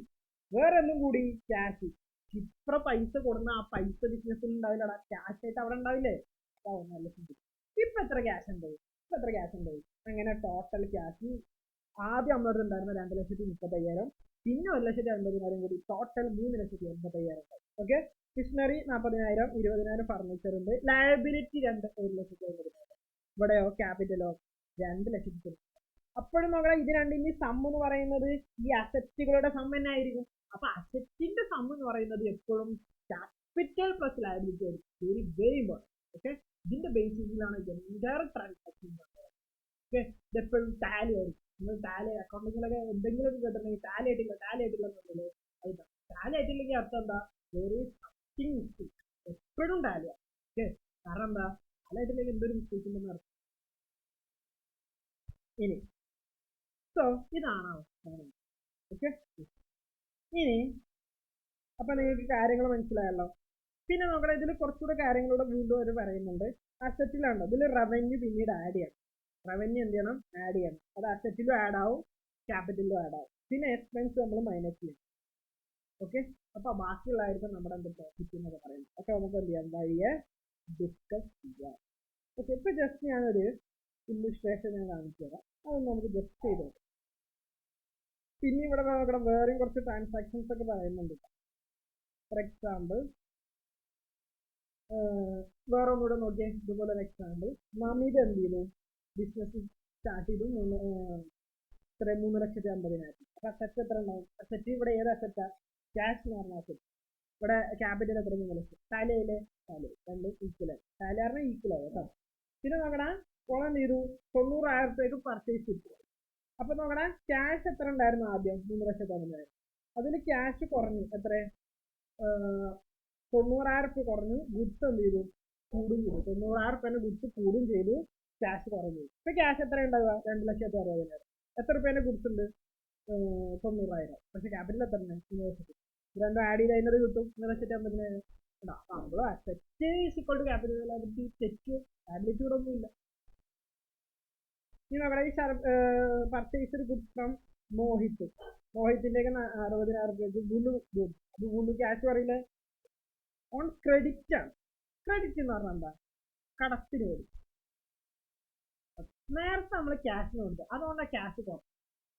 വേറെ എന്തും കൂടി? ക്യാഷ്. ക്ഷിപ്ര പൈസ കൊടുന്ന ആ പൈസ ബിസിനസ്സിൽ ഉണ്ടാവില്ലടാ, ക്യാഷ് ആയിട്ട് അവിടെ ഉണ്ടാവില്ലേ? അപ്പൊ 1,00,000. ഇപ്പൊ എത്ര ക്യാഷ് ഉണ്ട്? അങ്ങനെ ടോട്ടൽ ക്യാഷ് ആദ്യം നമ്മളടുത്ത് ഉണ്ടായിരുന്ന 2,35,000, പിന്നെ 1,50,000 കൂടി, ടോട്ടൽ 3,85,000. ഓക്കെ. മിഷനറി 40,000, 20,000 ഫർണിച്ചർ ഉണ്ട്. ലയബിലിറ്റി 1,50,000. ഇവിടെയോ ക്യാപിറ്റലോ 2,00,000. അപ്പോഴും നോക്കണം, ഇത് രണ്ടിന്റെ സം എന്ന് പറയുന്നത് ഈ അസറ്റുകളുടെ സം തന്നെ ആയിരിക്കും. അപ്പൊ അസറ്റിന്റെ സം എന്ന് പറയുന്നത് എപ്പോഴും ക്യാപിറ്റൽ പ്ലസ് ലയബിലിറ്റി ആയിരിക്കും. Very very important. ഓക്കെ. ഇതിന്റെ ബേസിസിലാണ് എൻ്റയർ ട്രാൻസാക്ഷൻ. ഓക്കെ. ഇതെപ്പോഴും ടാലി ആയിരിക്കും. നിങ്ങൾ ടാലി അക്കൗണ്ടിങ്ങിലൊക്കെ എന്തെങ്കിലും കേട്ടിട്ടുണ്ടെങ്കിൽ ടാലി ആയിട്ടില്ല എന്നുള്ളത് അത് ടാലി ആയിട്ടില്ലെങ്കിൽ അർത്ഥം എന്താ? Very something mistake. എപ്പോഴും ടാലിയാണ്. ഓക്കെ. കാരണം എന്താ? ടാലി ആയിട്ടില്ലെങ്കിൽ എന്തൊരു മിസ്റ്റേക്ക് ഉണ്ടെന്ന് അർത്ഥം. ഇനി ഇതാണ് അവസ്ഥ. ഓക്കെ. ഇനി അപ്പൊ നിങ്ങൾക്ക് കാര്യങ്ങൾ മനസ്സിലായല്ലോ. പിന്നെ നോക്കണം, ഇതിൽ കുറച്ചുകൂടെ കാര്യങ്ങളൂടെ വീണ്ടും അവർ പറയുന്നുണ്ട്. അസറ്റിലാണോ ഇതിൽ റവന്യൂ പിന്നീട് ആഡ് ചെയ്യണം. റവന്യൂ എന്ത് ചെയ്യണം? ആഡ് ചെയ്യണം. അത് അസറ്റിലും ആഡ് ആവും, ക്യാപിറ്റലിലും ആഡ് ആവും. പിന്നെ എക്സ്പെൻസ് നമ്മൾ മൈനസ് ചെയ്യണം. ഓക്കെ. അപ്പൊ ബാക്കിയുള്ളതായിരിക്കും നമ്മുടെ എന്ത് പ്രോഫിറ്റ് എന്നൊക്കെ പറയുന്നത്. അപ്പൊ നമുക്ക് എന്ത് ചെയ്യാം, വഴിയെ ഡിസ്കസ് ചെയ്യാം. ഓക്കെ. ഇപ്പൊ ജസ്റ്റ് ഞാനൊരു ഇല്ലുസ്ട്രേഷൻ ഞാൻ കാണിച്ചു തരാം. അതൊന്ന് നമുക്ക് ജസ്റ്റ് ചെയ്ത് നോക്കാം. പിന്നെ ഇവിടെ നോക്കണം, വേറെയും കുറച്ച് ട്രാൻസാക്ഷൻസ് ഒക്കെ പറയുന്നുണ്ട്. ഫോർ എക്സാമ്പിൾ വേറെ ഒന്നുകൂടെ നോക്കിയേ. ഇതുപോലെ ഒരു എക്സാമ്പിൾ, നമിത എന്ത് ചെയ്യുന്നു, ബിസിനസ് സ്റ്റാർട്ട് ചെയ്തു 3,50,000. അപ്പൊ അസറ്റ് എത്ര ഉണ്ടാവും? അസറ്റ് ഇവിടെ ഏത് അസറ്റാ? ക്യാഷ് എന്ന് പറഞ്ഞ അസറ്റ്. ഇവിടെ ക്യാപിറ്റൽ എത്ര? 3,00,000. ടാലിയിലെ രണ്ടും ഈക്വൽ ആയി. ടാലി പറഞ്ഞാൽ ഈക്വൽ ആയി കേട്ടോ. പിന്നെ നോക്കണ, ഓണം എന്ത് ചെയ്തു, 90,000 പർച്ചേസ് ചെയ്തു. അപ്പൊ നോക്കണ, ക്യാഷ് എത്ര ഉണ്ടായിരുന്നു ആദ്യം? 3,50,000. അതിൽ ക്യാഷ് കുറഞ്ഞു. എത്ര? 90,000 കുറഞ്ഞു. ഗുഡ്സ് എന്ത് ചെയ്തു? കൂടും ചെയ്തു. 90,000 ഗുഡ്സ് കൂടും ചെയ്തു, ക്യാഷ് കുറഞ്ഞു. ഇപ്പൊ ക്യാഷ് എത്ര ഉണ്ടാവുക? 2,60,000. എത്ര രൂപേന്റെ ഗുഡ്സ് ഉണ്ട്? 90,000. പക്ഷെ ക്യാപിറ്റൽ എത്ര? 3,00,000. രണ്ടും ആഡ് ചെയ്ത് അതിനത് കിട്ടും 3,50,000. നമ്മള് asset is equal to capital liability. തെറ്റ് ലയബിലിറ്റി കൂടെ ഒന്നുമില്ല. ഇനി നമ്മുടെ ഈ പർച്ചേസ് ഗുഡ്സ് ഫ്രം മോഹിത്ത്. മോഹിത്തിന്റെ 60,000 ഗുണു ഗുഡ്. അത് ഗുണു ക്യാഷ് പറയില്ലേ? ഓൺ ക്രെഡിറ്റ് ആണ്. ക്രെഡിറ്റ് എന്ന് പറഞ്ഞാൽ എന്താ? കടത്തിന് വരും. നേരത്തെ നമ്മൾ ക്യാഷിന് കൊടുത്തു, അതുകൊണ്ടാണ് ക്യാഷ് കുറവ്.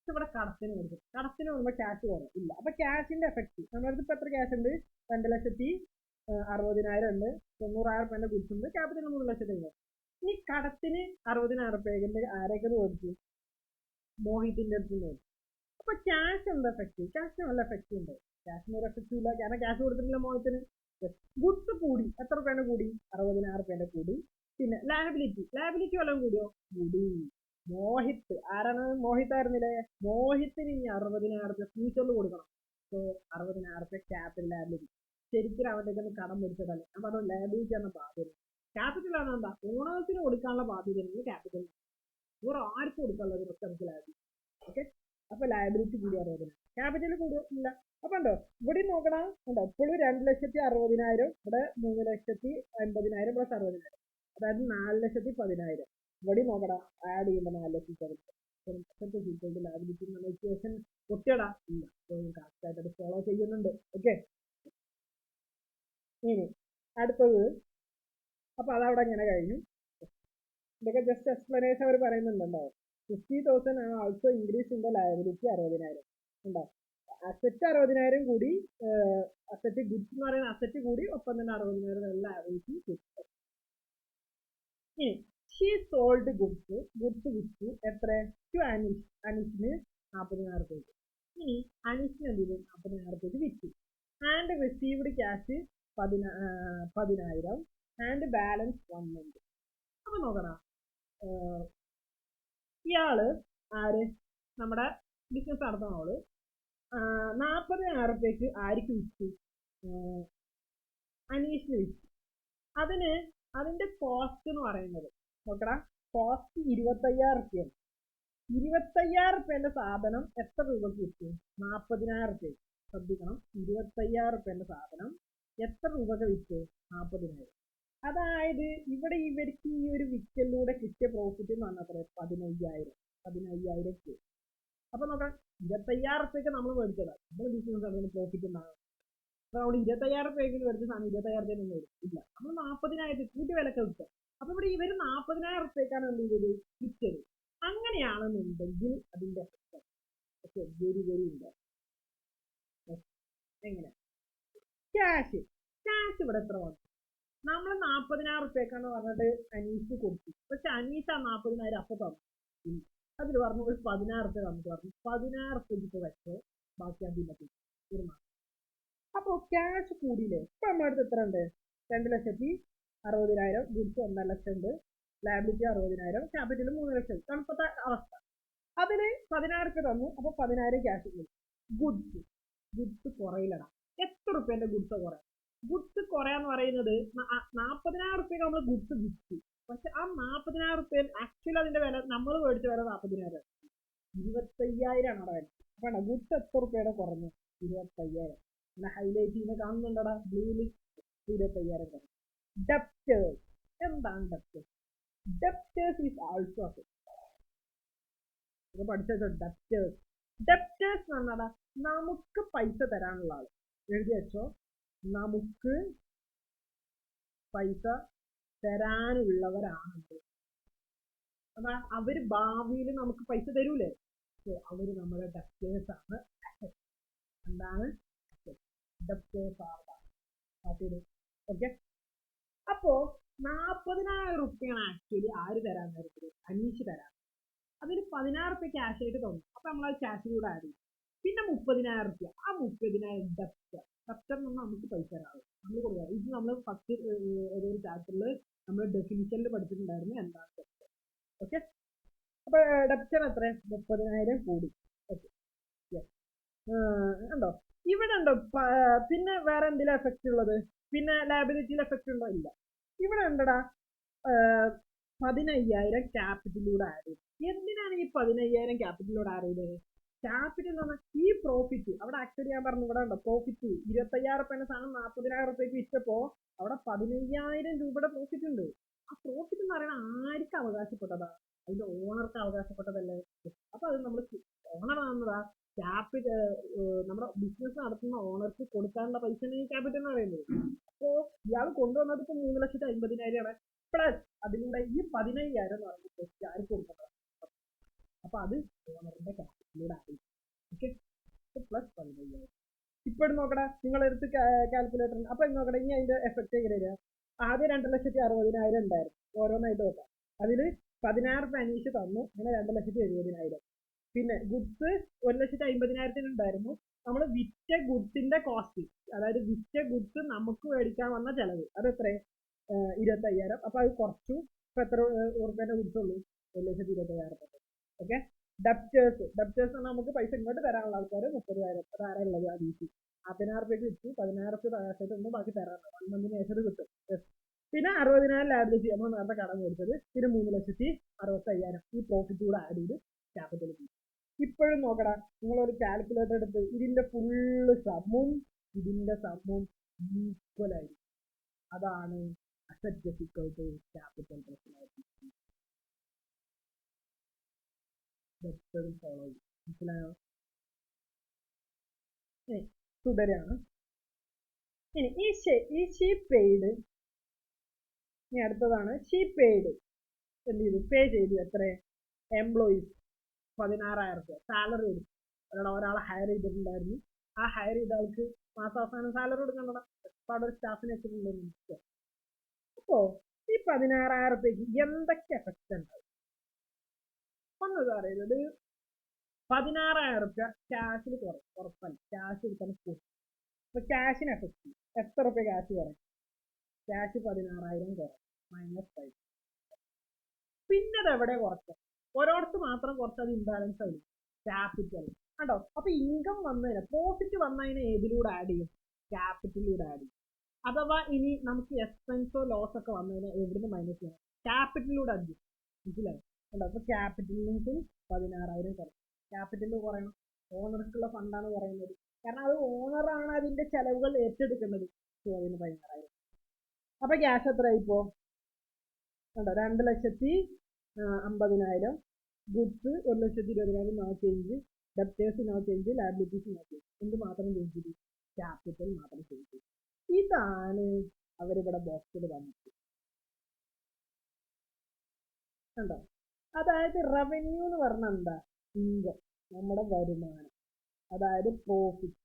ഇവിടെ കടത്തിന് കൊടുക്കും. കടത്തിന് വരുമ്പോൾ ക്യാഷ് കുറവ് ഇല്ല. അപ്പൊ ക്യാഷിന്റെ എഫക്ട് നമ്മളടുത്ത് ഇപ്പൊ എത്ര ക്യാഷ് ഉണ്ട്? 2,60,000 ഉണ്ട്. 90,000 ഗുഡ്സ് ഉണ്ട്. ക്യാപിറ്റൽ 3,00,000. ഈ കടത്തിന് 60,000 ആരൊക്കെ മേടിച്ചു? മോഹിത്തിന്റെ അടുത്ത് മേടിച്ചു. അപ്പൊ ക്യാഷ് എന്താ എഫക്ട്? ക്യാഷ് നല്ല എഫക്ട് ഉണ്ട്. ക്യാഷിന് ഒരു എഫക്റ്റും ഇല്ല, കാരണം ക്യാഷ് കൊടുത്തിട്ടില്ല മോഹിത്തിന്. ഗുഡ്സ് കൂടി. എത്ര രൂപേന്റെ കൂടി? 60,000 കൂടി. പിന്നെ ലയബിലിറ്റി വല്ലതും കൂടിയോ? കൂടി. മോഹിത്ത് ആരാണ്? മോഹിത്ത് ആയിരുന്നില്ലേ? മോഹിത്തിന് ഇനി 60,000 ഫ്യൂച്ചറിൽ കൊടുക്കണം. So 60,000 capital liability. ശരിക്കും അവന്റെ കടം മേടിച്ചതല്ലേ. ഞാൻ പറഞ്ഞു ലയബിലിറ്റി എന്ന ബാധ്യത. ക്യാപിറ്റൽ ആണ് എന്താ? ഓണേഴ്സിന് കൊടുക്കാനുള്ള ബാധ്യതയാണ് ക്യാപിറ്റൽ. ഇവർ ആർക്ക് കൊടുക്കാനുള്ളതിനൊക്കെ നമുക്ക് ലയബിലിറ്റി. ഓക്കെ, അപ്പൊ ലയബിലിറ്റി കൂടി 60,000, ക്യാപിറ്റൽ കൂടുതലില്ല. അപ്പൊ ഉണ്ടോ ഇവിടെ നോക്കണം, ഉണ്ടോ ഇപ്പോഴും 2,60,000, ഇവിടെ 3,50,000 പ്ലസ് 60,000, അതായത് 4,10,000. ഇവിടെ നോക്കണം, ആഡ് ചെയ്യുമ്പോൾ 4,70,000 ലയബിലിറ്റി എന്നുള്ള ഇക്വേഷൻ ഒറ്റടാ ഇല്ല, കറക്റ്റ് ആയിട്ട് അത് ഫോളോ ചെയ്യുന്നുണ്ട്. ഓക്കെ, ഇനി അടുത്തത്, അപ്പൊ അതവിടെ ഇങ്ങനെ കഴിഞ്ഞു. ഇതൊക്കെ ജസ്റ്റ് എക്സ്പ്ലനേഷൻ അവർ പറയുന്നുണ്ടോ. 50,000 ആണ് also increase in the liability 60,000 ഉണ്ടോ. അസറ്റ് 60,000 കൂടി, അസറ്റ് ഗുഡ്സ് എന്ന് പറയുന്ന അസറ്റ് കൂടി, ഒപ്പം തന്നെ 60,000 ലയബിലിറ്റി കിട്ടും. ഇനി ഷീ സോൾഡ് ഗുഡ്സ് വിറ്റു എത്ര, ടു അനീഷ്, അനീഷിന് 40,000 രൂപയ്ക്ക്. ഇനി അനീഷിന് എന്ത് ചെയ്തു, 40,000 രൂപയ്ക്ക് വിറ്റു. And received cash 10,000 and balance 1 month. അപ്പൊ നോക്കടാ, ഇയാള് ആര്, നമ്മുടെ ബിസിനസ് നടത്തുന്ന ആള് 40,000 രൂപയ്ക്ക് ആർക്ക് വിറ്റു, അനീഷിന് വിറ്റു. അതിന്റെ കോസ്റ്റ് എന്ന് പറയുന്നത് നോക്കടാ, കോസ്റ്റ് 25,000 രൂപയാണ്. 25,000 രൂപേന്റെ സാധനം എത്ര രൂപക്ക് വിറ്റു, 40,000 രൂപയ്ക്ക്. ശ്രദ്ധിക്കണം, 25,000 രൂപേന്റെ സാധനം എത്ര രൂപക്ക് വിറ്റു, 40,000. അതായത് ഇവിടെ ഇവർക്ക് ഈ ഒരു വിറ്റലിലൂടെ കിട്ടിയ പ്രോഫിറ്റ് എന്ന് പറഞ്ഞാൽ 15,000 രൂപ. അപ്പൊ നോക്കാം, 25,000 രൂപയ്ക്ക് നമ്മൾ മേടിച്ചതാണ്, നമ്മൾ ബിസിനസ് അതിന് പ്രോഫിറ്റ് ഉണ്ടാകും. അപ്പൊ നമ്മൾ 25,000 രൂപയ്ക്ക് മേടിച്ച സാധനം 25,000 ഒന്നും ഇല്ല, നമ്മൾ 40,000 കൂട്ടി വിലക്ക് വിൽക്കുക. അപ്പൊ ഇവിടെ ഇവര് 40,000 രൂപയ്ക്കാണ് എന്ത് ചെയ്തത്, വിറ്റത്. അങ്ങനെയാണെന്നുണ്ടെങ്കിൽ അതിന്റെ ഓക്കെ, വെരി വെരി ഇമ്പോർട്ടൻറ്റ്. എങ്ങനെ ക്യാഷ് ഇവിടെ എത്ര വന്നു, നമ്മൾ 40,000 രൂപയ്ക്കാണ് പറഞ്ഞിട്ട് അനീഷ് കൊടുത്തു. പക്ഷെ അനീഷ് ആ 40,000 അപ്പൊ തന്നു, അതിൽ പറഞ്ഞു ഒരു 16,000 രൂപ നമുക്ക് പറഞ്ഞു, 16,000 രൂപയ്ക്ക് ഇപ്പൊ വെച്ചോ, ബാക്കി അതിന്റെ ഒരു മാസം. അപ്പൊ ക്യാഷ് കൂടിയില്ലേ. ഇപ്പൊ നമ്മുടെ അടുത്ത് എത്ര ഉണ്ട്, 2,60,000, ഗുഡ്സ് 1,00,000 ഉണ്ട്, ലയബിലിറ്റി 60,000, ക്യാപിറ്റൽ 3,00,000. തണുപ്പത്തെ അവസ്ഥ. അതിന് 16,000 രൂപ തന്നു, അപ്പൊ 10,000 ക്യാഷ് കൂടി. ഗുഡ്സ് കുറയില്ലടാ. എത്ര രൂപേന്റെ ഗുഡ്സ് കുറയാം, ഗുഡ്സ് കുറയാന്ന് പറയുന്നത് 40,000 രൂപയ്ക്ക് നമ്മൾ ഗുഡ്സ് വിറ്റു. പക്ഷെ ആ 40,000 രൂപ ആക്ച്വലി അതിന്റെ വില നമ്മൾ മേടിച്ച വില 40,000, 25,000 ആണ് അവിടെ വില. അപ്പൊ ഗുഡ്സ് എത്ര രൂപയുടെ കുറഞ്ഞു, 25,000. പിന്നെ ഹൈലൈറ്റ് ചെയ്യുന്ന കാണുന്നുണ്ടടാ ബ്ലൂവിൽ, 25,000 കുറഞ്ഞു. ഡെപ്റ്റേഴ്സ്, എന്താണ് ഡെപ്റ്റേഴ്സ്? ഡെപ്റ്റേഴ്സ് ഈസ് ആൾസോ പഠിച്ചോ. ഡെപ്റ്റേഴ്സ് എന്ന് പറഞ്ഞാൽ നമുക്ക് പൈസ തരാനുള്ള ആള്. എഴുതി വെച്ചോ, നമുക്ക് പൈസ തരാനുള്ളവരാണ്. അതാ അവര് ഭാവിയിൽ നമുക്ക് പൈസ തരൂലേ, അവര് നമ്മുടെ ഡെപ്റ്റേഴ്സ് ആണ്. എന്താണ് ഡെപ്റ്റേഴ്സ് ആണ്. ഓക്കെ, അപ്പോ 40,000 രൂപയാണ് ആക്ച്വലി ആര് തരാൻ നേരത്തിൽ, അനീഷ് തരാൻ. അതിന് 16,000 രൂപ ക്യാഷ് ആയിട്ട് തന്നു. അപ്പൊ നമ്മൾ ആ ക്യാഷ് കൂടെ ആഡ് ചെയ്യും. പിന്നെ 30,000 രൂപ, ആ 30,000 ഡെപ്റ്റർ നമുക്ക് പൈസ തരാവും, നമ്മൾ കൊടുക്കുക. ഇത് നമ്മൾ ഫസ്റ്റ് ഏതൊരു ചാപ്റ്ററിൽ നമ്മൾ ഡെഫിനിഷനിൽ പഠിച്ചിട്ടുണ്ടായിരുന്നു എന്താണ് ഡെപ്റ്റർ. ഓക്കെ, അപ്പൊ ഡെപ്റ്റർ എത്ര, 30,000 കൂടി. ഓക്കെ, ഉണ്ടോ ഇവിടെ ഉണ്ടോ. പിന്നെ വേറെ എന്തെങ്കിലും എഫക്റ്റ് ഉള്ളത്, പിന്നെ ലയബിലിറ്റിയിൽ എഫക്റ്റ് ഉണ്ടോ, ഇല്ല. ഇവിടെ ഉണ്ടടാ 15,000 ക്യാപിറ്റലിലൂടെ ആഡ് ചെയ്തു. എന്തിനാണ് ഈ 15,000 ക്യാപിറ്റലിലൂടെ ആഡ് ചെയ്തത്? ക്യാപിറ്റൽ എന്ന് പറഞ്ഞാൽ ഈ പ്രോഫിറ്റ് അവിടെ ആക്ച്വലി ഞാൻ പറഞ്ഞു, ഇവിടെ ഉണ്ടോ പ്രോഫിറ്റ് 25,000 രൂപയുടെ സാധനം 40,000 രൂപയ്ക്ക് വിറ്റപ്പോ അവിടെ 15,000 രൂപയുടെ പ്രോഫിറ്റ് ഉണ്ട്. ആ പ്രോഫിറ്റ് എന്ന് പറയുന്നത് ആർക്ക് അവകാശപ്പെട്ടതാ, അതിന്റെ ഓണർക്ക് അവകാശപ്പെട്ടതല്ലേ. അപ്പൊ അത് നമ്മൾ ഓണർ ആണെന്നതാ ക്യാപിറ്റൽ, നമ്മുടെ ബിസിനസ് നടത്തുന്ന ഓണർക്ക് കൊടുക്കാനുള്ള പൈസ ഈ ക്യാപിറ്റൽ എന്ന് പറയുന്നത്. അപ്പോ ഇയാൾ കൊണ്ടുവന്നത് ഇപ്പൊ 3,50,000 പ്ലസ് അതിലൂടെ ഈ 15,000 എന്ന് പറയുന്നത് ആർക്ക് കൊടുക്കുന്നത്, അപ്പൊ അത് ഓണറിന്റെ ക്യാപിറ്റലിലൂടെ ആയി. Okay, plus 15,000. ഇപ്പോഴും നോക്കടാ, നിങ്ങളെടുത്ത് കാൽക്കുലേറ്റർ. അപ്പൊ നോക്കട്ടെ, ഇനി അതിന്റെ എഫക്ട് എങ്ങനെ വരിക. ആദ്യം 2,60,000 ഉണ്ടായിരുന്നു, ഓരോന്നായിട്ട് നോക്കാം. അതില് 16,000 രൂപ അനീഷ് തന്നു, അങ്ങനെ 2,70,000. പിന്നെ ഗുഡ്സ് 1,50,000 ഉണ്ടായിരുന്നു. നമ്മൾ വിറ്റ ഗുഡ്സിന്റെ കോസ്റ്റ്, അതായത് വിറ്റ ഗുഡ്സ് നമുക്ക് മേടിക്കാൻ വന്ന ചെലവ്, അത് എത്ര, 25,000. അപ്പൊ അത് കുറച്ചു. ഇപ്പൊ എത്ര ഉറുപ്പേന്റെ ഗുഡ്സ് ഉള്ളൂ, 1,25,000. ഓക്കെ, ഡെപ്റ്റേഴ്സ് നമുക്ക് പൈസ ഇങ്ങോട്ട് തരാനുള്ള ആൾക്കാർ 30,000. അതാരാ ഉള്ളത്, അനീഷ്. 16,000 രൂപയ്ക്ക് വിറ്റു, 16,000 രൂപ ബാക്കി തരാറുണ്ട്. 1 മന്തിന് ശേഷം കിട്ടും. പിന്നെ 60,000 ലയബിലിറ്റി നമ്മൾ നേരത്തെ കടം മേടിച്ചത്, പിന്നെ 3,65,000 ഈ പ്രോഫിറ്റ് കൂടെ ആഡ് ചെയ്ത് ക്യാപിറ്റൽ. ഇപ്പോഴും നോക്കടാ, നിങ്ങളൊരു കാൽക്കുലേറ്റർ എടുത്ത് ഇതിന്റെ ഫുള്ള് സമ്മും ഇതിന്റെ സമ്മും ഈക്വൽ ആയിരിക്കും. അതാണ് asset is equal to capital plus liability. Follow ചെയ്യും. മനസ്സിലായോ? തുടരാണ്. ഇനി ഈ ഷീപ്പ് പെയ്ഡ്, ഇനി അടുത്തതാണ് ഷീപ്പ് പെയ്ഡ്. എന്ത് ചെയ്തു? പേ ചെയ്തു. എത്ര? എംപ്ലോയീസ് 16,000 രൂപ സാലറി കൊടുക്കും. ഒരാളെ ഹയർ ചെയ്തിട്ടുണ്ടായിരുന്നു. ആ ഹയർ ചെയ്ത ആൾക്ക് മാസാവസാനം സാലറി കൊടുക്കണ്ടോ? എക്സ്ട്രാ ഒരു സ്റ്റാഫിനെ വെച്ചിട്ടുണ്ടെന്ന്. അപ്പോ ഈ 16,000 രൂപയ്ക്ക് എന്തൊക്കെ എഫക്റ്റ് ഉണ്ടാവും? ഒന്ന് പറയുന്നത് 16,000 രൂപ ക്യാഷിൽ കുറയും, ഉറപ്പല്ല. ക്യാഷ് എടുക്കാൻ പോകും. അപ്പൊ ക്യാഷിന് എഫക്റ്റ് ചെയ്യും. എത്ര രൂപ ക്യാഷ് കുറയും? ക്യാഷ് 16,000 കുറയും, -5. പിന്നെ അത് എവിടെ കുറച്ച്? ഒരിടത്ത് മാത്രം കുറച്ച് അത് ഇംബാലൻസ് ആവും, ക്യാപിറ്റൽ. കണ്ടോ? അപ്പൊ ഇൻകം വന്നതിന്, പ്രോഫിറ്റ് വന്നതിന് ഏതിലൂടെ ആഡ് ചെയ്യും? ക്യാപിറ്റലിലൂടെ ആഡ് ചെയ്യും. അഥവാ ഇനി നമുക്ക് എക്സ്പെൻസോ ലോസ് ഒക്കെ വന്നതിന് എവിടുന്ന് മൈനസ് ചെയ്യണം? ക്യാപിറ്റലിലൂടെ അഡ്ജസ്റ്റ്. മനസ്സിലായി? കണ്ടോ? അപ്പൊ ക്യാപിറ്റലിൽ നിന്നും 16,000 കുറയും. ക്യാപിറ്റലിൽ കുറയണം, ഓണർക്കുള്ള ഫണ്ടാണ് പറയുന്നത്. കാരണം അത് ഓണറാണ് അതിന്റെ ചെലവുകൾ ഏറ്റെടുക്കുന്നത്. സോ അതിന് 16,000. അപ്പൊ ക്യാഷ് എത്ര ആയിപ്പോ? കണ്ടോ? 2,50,000. Goods 1,20,000 no change. Debtors no change. Liabilities no change. എന്ത് മാത്രം ചേഞ്ച് ചെയ്തു? ക്യാപിറ്റൽ മാത്രം ചേഞ്ച് ചെയ്തു. ഇതാണ് അവരിവിടെ ബോക്സിൽ വന്നിട്ട്. കണ്ടോ? അതായത് റവന്യൂ എന്ന് പറഞ്ഞാൽ എന്താ? ഇൻകം, നമ്മുടെ വരുമാനം, അതായത് പ്രോഫിറ്റ്.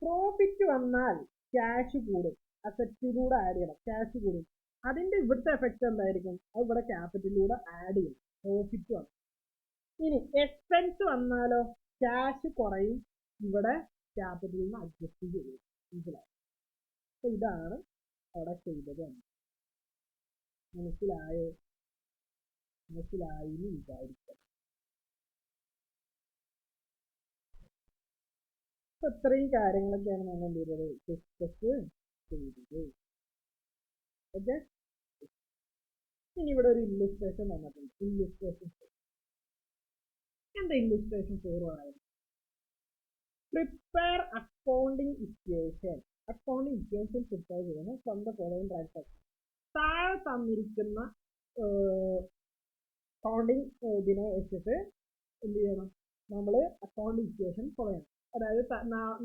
പ്രോഫിറ്റ് വന്നാൽ ക്യാഷ് കൂടും, അസറ്റിലൂടെ ആഡ് ചെയ്യണം, ക്യാഷ് കൂടും. അതിന്റെ ഇവിടുത്തെ എഫക്റ്റ് എന്തായിരിക്കും? അത് ഇവിടെ ക്യാപിറ്റലിലൂടെ ആഡ് ചെയ്യും, പ്രോഫിറ്റ് വന്നു. ഇനി എക്സ്പെൻസ് വന്നാലോ? ക്യാഷ് കുറയും, ഇവിടെ ക്യാപിറ്റലിൽ നിന്ന് അഡ്ജസ്റ്റ് ചെയ്യും. മനസ്സിലായി? അപ്പൊ ഇതാണ് അവിടെ ചെയ്തത്. മനസ്സിലായോ? മനസ്സിലായി എന്ന് വിചാരിക്കാം. അപ്പൊ ഇത്രയും കാര്യങ്ങളൊക്കെയാണ് നമ്മൾ എന്ത് ചെയ്തത്? ഡിസ്കസ് ചെയ്തത്. ഓക്കെ. ഇനി ഇവിടെ ഒരു ഇല്ലുസ്ട്രേഷൻ വന്നിട്ടുണ്ട്. ഇല്ലുസ്ട്രേഷൻ എന്താ? ഇല്ലുസ്ട്രേഷൻ 4 ആയത്. Prepare accounting equation. Accounting equation prepare ചെയ്യണം ഫ്രം ദ ഫോളോയിങ് ട്രാൻസാക്ഷൻ. താഴെ തന്നിരിക്കുന്ന അക്കൗണ്ടിങ് ഇതിനെ വെച്ചിട്ട് എന്ത് ചെയ്യണം? നമ്മൾ അക്കൗണ്ടിങ് ഇക്വേഷൻ ഫോളോ ചെയ്യണം. അതായത്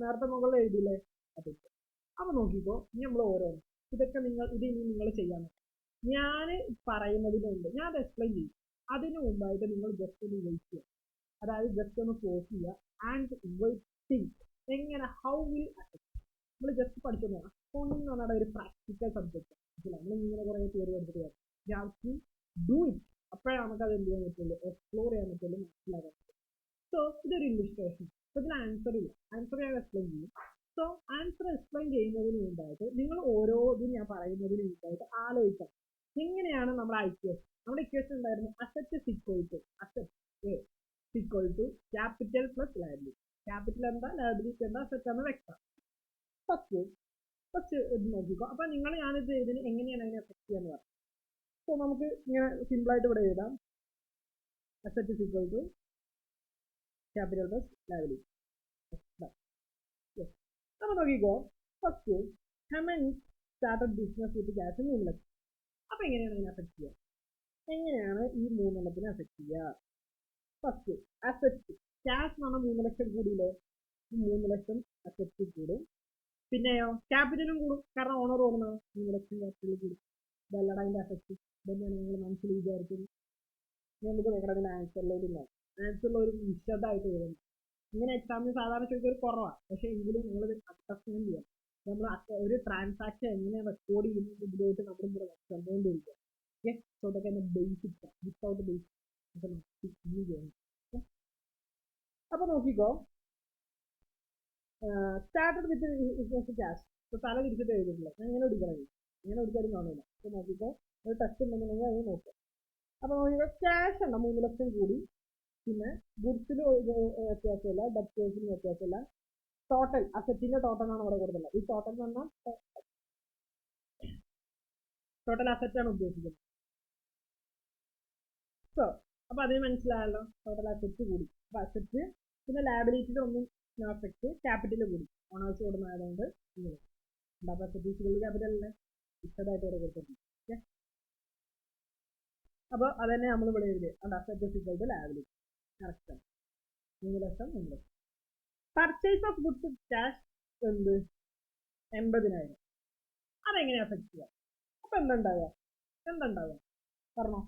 നേരത്തെ മുകളിൽ എഴുതിയില്ലേ? അതൊക്കെ. അപ്പൊ നോക്കിക്കോ, ഇനി നമ്മൾ ഓരോന്ന് ഇതൊക്കെ ഇനി നിങ്ങൾ ചെയ്യാൻ. ഞാൻ പറയുന്നതിന് മുമ്പ് ഞാൻ അത് എക്സ്പ്ലെയിൻ ചെയ്യും. അതിന് മുമ്പായിട്ട് നിങ്ങൾ ജസ്റ്റ് ഒന്ന് വെയിറ്റ് ചെയ്യുക. അതായത് ജസ്റ്റ് ഒന്ന് ക്ലോസ് ചെയ്യുക ആൻഡ് വെയിറ്റിംഗ്. എങ്ങനെ? How will affect? നമ്മൾ ജസ്റ്റ് പഠിച്ചു. അക്കൗണ്ടിങ് എന്ന് പറഞ്ഞാൽ ഒരു പ്രാക്ടിക്കൽ സബ്ജക്ട്. നമ്മൾ ഇങ്ങനെ കുറെ തിയറി എടുത്തിട്ട് ഡു ഇറ്റ്. അപ്പോഴേ നമുക്കത് എന്ത് ചെയ്യാൻ പറ്റുള്ളൂ? എക്സ്പ്ലോർ ചെയ്യാൻ പറ്റുള്ളൂ, മനസ്സിലാക്കാൻ പറ്റും. സോ ഇതൊരു ഇല്ലുസ്ട്രേഷൻ. അപ്പൊ ഇതിന് ആൻസർ ഇല്ല. ആൻസർ ഞാൻ എക്സ്പ്ലെയിൻ ചെയ്യും. സോ ആൻസർ എക്സ്പ്ലെയിൻ ചെയ്യുന്നതിന് മുമ്പായിട്ട് നിങ്ങൾ ഓരോ ഇതും ഞാൻ പറയുന്നതിന് മുമ്പായിട്ട് ആലോചിക്കാം, എങ്ങനെയാണ് നമ്മുടെ ഇക്വേഷൻ? നമ്മുടെ ഇക്വേഷൻ ഉണ്ടായിരുന്നു asset equal to capital plus liability. Capital എന്താ, ലയബിലിറ്റി എന്താ, അസറ്റ് എന്താ വ്യക്തം. ഫസ്റ്റ് ഇത് നോക്കിക്കോ. അപ്പൊ ഞാനിത് ഇതിന് എങ്ങനെയാണ് അതിനെ എഫക്ട് ചെയ്യാന്ന് പറയാം. സോ നമുക്ക് ഇങ്ങനെ സിമ്പിൾ ആയിട്ട് ഇവിടെ എഴുതാം. Asset equal to capital plus liability. അപ്പൊ നോക്കിക്കോ. First Hemant's started business with cash 3 lakh. അപ്പൊ എങ്ങനെയാണ് ഇതിനെ അഫക്ട് ചെയ്യുക? എങ്ങനെയാണ് ഈ 3 എണ്ണത്തിനെ അഫക്ട് ചെയ്യുക? ഫസ്റ്റ് അസറ്റ് ക്യാഷ് എന്ന് പറഞ്ഞാൽ 3 ലക്ഷം കൂടിയില്ലേ? 3 ലക്ഷം അസറ്റ് കൂടും. പിന്നെയോ ക്യാപിറ്റലും കൂടും, കാരണം ഓണർ ഓടുന്നത് 3 ലക്ഷം ക്യാപിറ്റൽ കൂടും. ഇതല്ലട അതിന്റെ അഫക്ട്. ഇതന്നെയാണ് നിങ്ങൾ മനസ്സിൽ വിചാരിക്കുന്നത്. നമുക്ക് നോക്കണതിന്റെ ആൻസറിലോട്ട് നോക്കാം. ആൻസറിൽ ഒരു വിശദമായിട്ട് വരുന്നത് ഇങ്ങനെ എക്സാമിന് സാധാരണ ചോദിച്ചൊരു കുറവാണ്. പക്ഷെ എങ്കിലും നിങ്ങളിത് അണ്ടർസ്റ്റാൻഡ് ചെയ്യാം. നമ്മൾ ഒരു ട്രാൻസാക്ഷൻ എങ്ങനെ റെക്കോർഡ് ചെയ്യുന്നത് ഇതിലോട്ട് നമ്മളിവിടെ കണ്ടുകൊണ്ടിരിക്കുക. ഓക്കെ. സോ ഇതൊക്കെ എന്നെ ബേസിക്സ്, വിത്തൗട്ട് ബേസിക്സ് ചെയ്യണം. അപ്പൊ നോക്കിക്കോ. Started with cash. ഇപ്പൊ തല തിരിച്ചിട്ട് എഴുതിയിട്ടില്ല. ഞാൻ ഇങ്ങനെ എടുക്കണം, ഇങ്ങനെ എടുക്കാനും കാണില്ല. അപ്പൊ നോക്കിക്കോ, ഒരു ടെസ്റ്റ് ഉണ്ടെന്നുണ്ടെങ്കിൽ അത് നോക്കാം. അപ്പൊ നോക്കിക്കോ, ക്യാഷ് ഉണ്ടോ 3 ലക്ഷം കൂടി. പിന്നെ ഗുഡ്സിന് വ്യത്യാസമില്ല, ഡെപ്റ്റേഴ്സിന് വ്യത്യാസമില്ല. ടോട്ടൽ അസറ്റിന്റെ ടോട്ടൽ ആണ് അവിടെ കൊടുക്കുന്നത്. ഈ ടോട്ടൽ എന്ന് പറഞ്ഞാൽ ടോട്ടൽ അസറ്റ് ആണ് ഉദ്ദേശിക്കുന്നത്. സോ അപ്പൊ അതിന് മനസ്സിലായല്ലോ, ടോട്ടൽ അസറ്റ് കൂടി. അപ്പൊ അസറ്റ് പിന്നെ ലാബിലിറ്റിയുടെ ഒന്നും നോ എഫക്ട്, ക്യാപിറ്റൽ കൂടി ഓണേഴ്സ് കൊടുക്കുന്നതുകൊണ്ട് ഇങ്ങനെ. അപ്പൊ അസറ്റ് ഈക്വൽ ക്യാപിറ്റൽ അല്ലേ, ഫിക്സഡ് ആയിട്ട് ഇവിടെ കൊടുത്തിട്ടുണ്ട്. ഓക്കെ, അപ്പോൾ അതന്നെ നമ്മൾ ഇവിടെ എഴുതി, asset equal to liability. Correct ആണ്. 3 lakh 3 lakh. Purchase of goods cash എന്ത് 80,000. അതെങ്ങനെ അഫക്ട് ചെയ്യാം? അപ്പൊ എന്തുണ്ടാവുക പറഞ്ഞോ.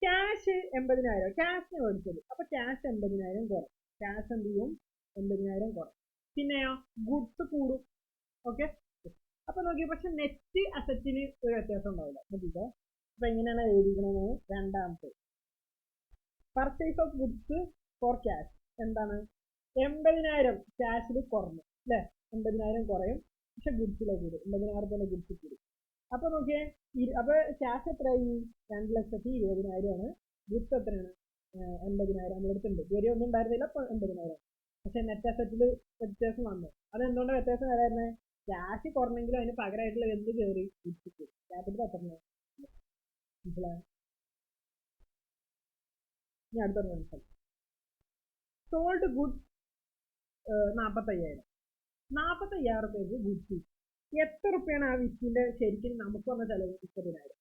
ക്യാഷ് 80,000, ക്യാഷിന് മേടിച്ചത്. അപ്പൊ ക്യാഷ് 80,000 കുറയും. ക്യാഷ് എന്ത് ചെയ്യും? 80,000 കുറയും. പിന്നെയോ ഗുഡ്സ് കൂടും. ഓക്കെ, അപ്പൊ നോക്കി. പക്ഷെ നെറ്റ് അസറ്റിന് ഒരു വ്യത്യാസം ഉണ്ടാവില്ല. നോക്കിക്കോ, അപ്പൊ എങ്ങനെയാണ് എഴുതിക്കണത്? രണ്ടാമത്തെ purchase of goods for cash എന്താണ്? 80,000 ക്യാഷിൽ കുറഞ്ഞു അല്ലെ, 80,000 കുറയും. പക്ഷെ ഗുഡ്സിലെ കൂടും, 80,000 ഗുഡ്സ് കൂടും. അപ്പൊ നോക്കിയേ, അപ്പൊ ക്യാഷ് എത്രയായി? 2,20,000 ആണ്. ഗുഡ്സ് എത്രയാണ്? 80,000 നമ്മുടെ അടുത്തുണ്ട്. ഇതുവരെ ഒന്നും ഉണ്ടായിരുന്നില്ല, അപ്പൊ 80,000. പക്ഷെ നെറ്റ് അസറ്റിൽ വ്യത്യാസം വന്നു. അതെന്തുകൊണ്ടാണ് വ്യത്യാസം വരായിരുന്നത്? ക്യാഷ് കുറഞ്ഞെങ്കിലും അതിന് പകരമായിട്ടുള്ള എന്ത് കയറി? ഗുഡ്സ് കയറി. ക്യാപിറ്റൽ എത്ര? മനസ്സിലായോ? ഇനി അടുത്തൊരു മനസ്സിലായി. Sold goods 45,000. 45,000 രൂപയ്ക്ക് ഗുഡ്സ്. എത്ര റുപ്യാണ് ആ വിറ്റിന്റെ ശരിക്കും നമുക്ക് വന്ന ചെലവ്? 30,000.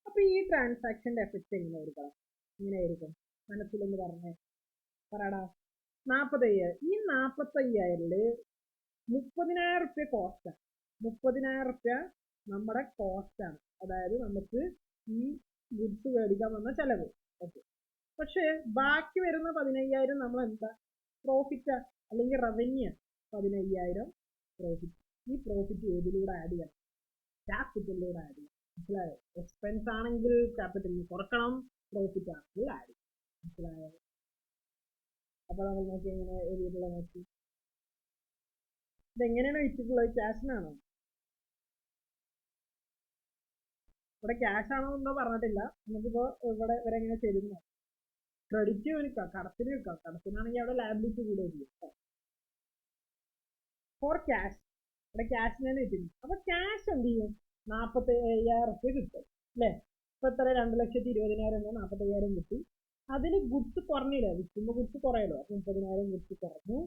അപ്പൊ ഈ ട്രാൻസാക്ഷന്റെ എഫക്ട് എങ്ങനെയായിരിക്കണം? ഇങ്ങനെയായിരിക്കും. മനസ്സിലൊന്ന് പറഞ്ഞേ, പറയടാ. 45,000. ഈ 45,000-ല് 30,000 റുപ്യ കോസ്റ്റാണ്. 30,000 റുപ്യ നമ്മുടെ കോസ്റ്റാണ്. അതായത് നമുക്ക് ഈ ഗുഡ്സ് മേടിക്കാൻ വന്ന ചെലവ്. ഓക്കെ, പക്ഷെ ബാക്കി വരുന്ന 15,000 നമ്മൾ എന്താ? പ്രോഫിറ്റാ അല്ലെങ്കിൽ റവന്യൂ. 15,000 പ്രോഫിറ്റ്. ഈ പ്രോഫിറ്റ് ഏതിലൂടെ ആഡ് ചെയ്യണം? ക്യാപിറ്റലിലൂടെ ആഡ് ചെയ്യണം. മനസ്സിലായോ? എക്സ്പെൻസ് ആണെങ്കിൽ ക്യാപിറ്റലിൽ കുറക്കണം, പ്രോഫിറ്റ് ആണെങ്കിൽ ആഡ് ചെയ്യണം. മനസ്സിലായോ? അപ്പൊ നമ്മൾ നോക്കി എങ്ങനെ എഴുതിയിട്ടുള്ള നോക്കി. ഇതെങ്ങനെയാണ് വിറ്റിട്ടുള്ളത്? ക്യാഷിനാണോ? ഇവിടെ ക്യാഷ് ആണോ എന്നോ പറഞ്ഞിട്ടില്ല. നമുക്കിപ്പോ ഇവിടെ ഇവരെങ്ങനെ ചെയ്തിരുന്നു? ക്രെഡിറ്റ് വിൽക്കാം, കടത്തിന് വിൽക്കാം. കടത്തിനാണെങ്കിൽ അവിടെ ലാബിലിറ്റി കൂടെ ചെയ്യും. ഫോർ ക്യാഷ്, ഇവിടെ ക്യാഷിനാണ് കിട്ടുന്നത്. അപ്പൊ ക്യാഷ് എന്ത് ചെയ്യും? 45,000 റുപ്യ കിട്ടും അല്ലെ. ഇപ്പൊ എത്ര? 2,20,000 എന്ന 45,000 കിട്ടി. അതിന് ഗുഡ്സ് കുറഞ്ഞില്ല, വിൽക്കുമ്പോൾ ഗുഡ്സ് കുറയല്ലോ. അപ്പൊ 30,000 ഗുഡ്സ് കുറഞ്ഞു.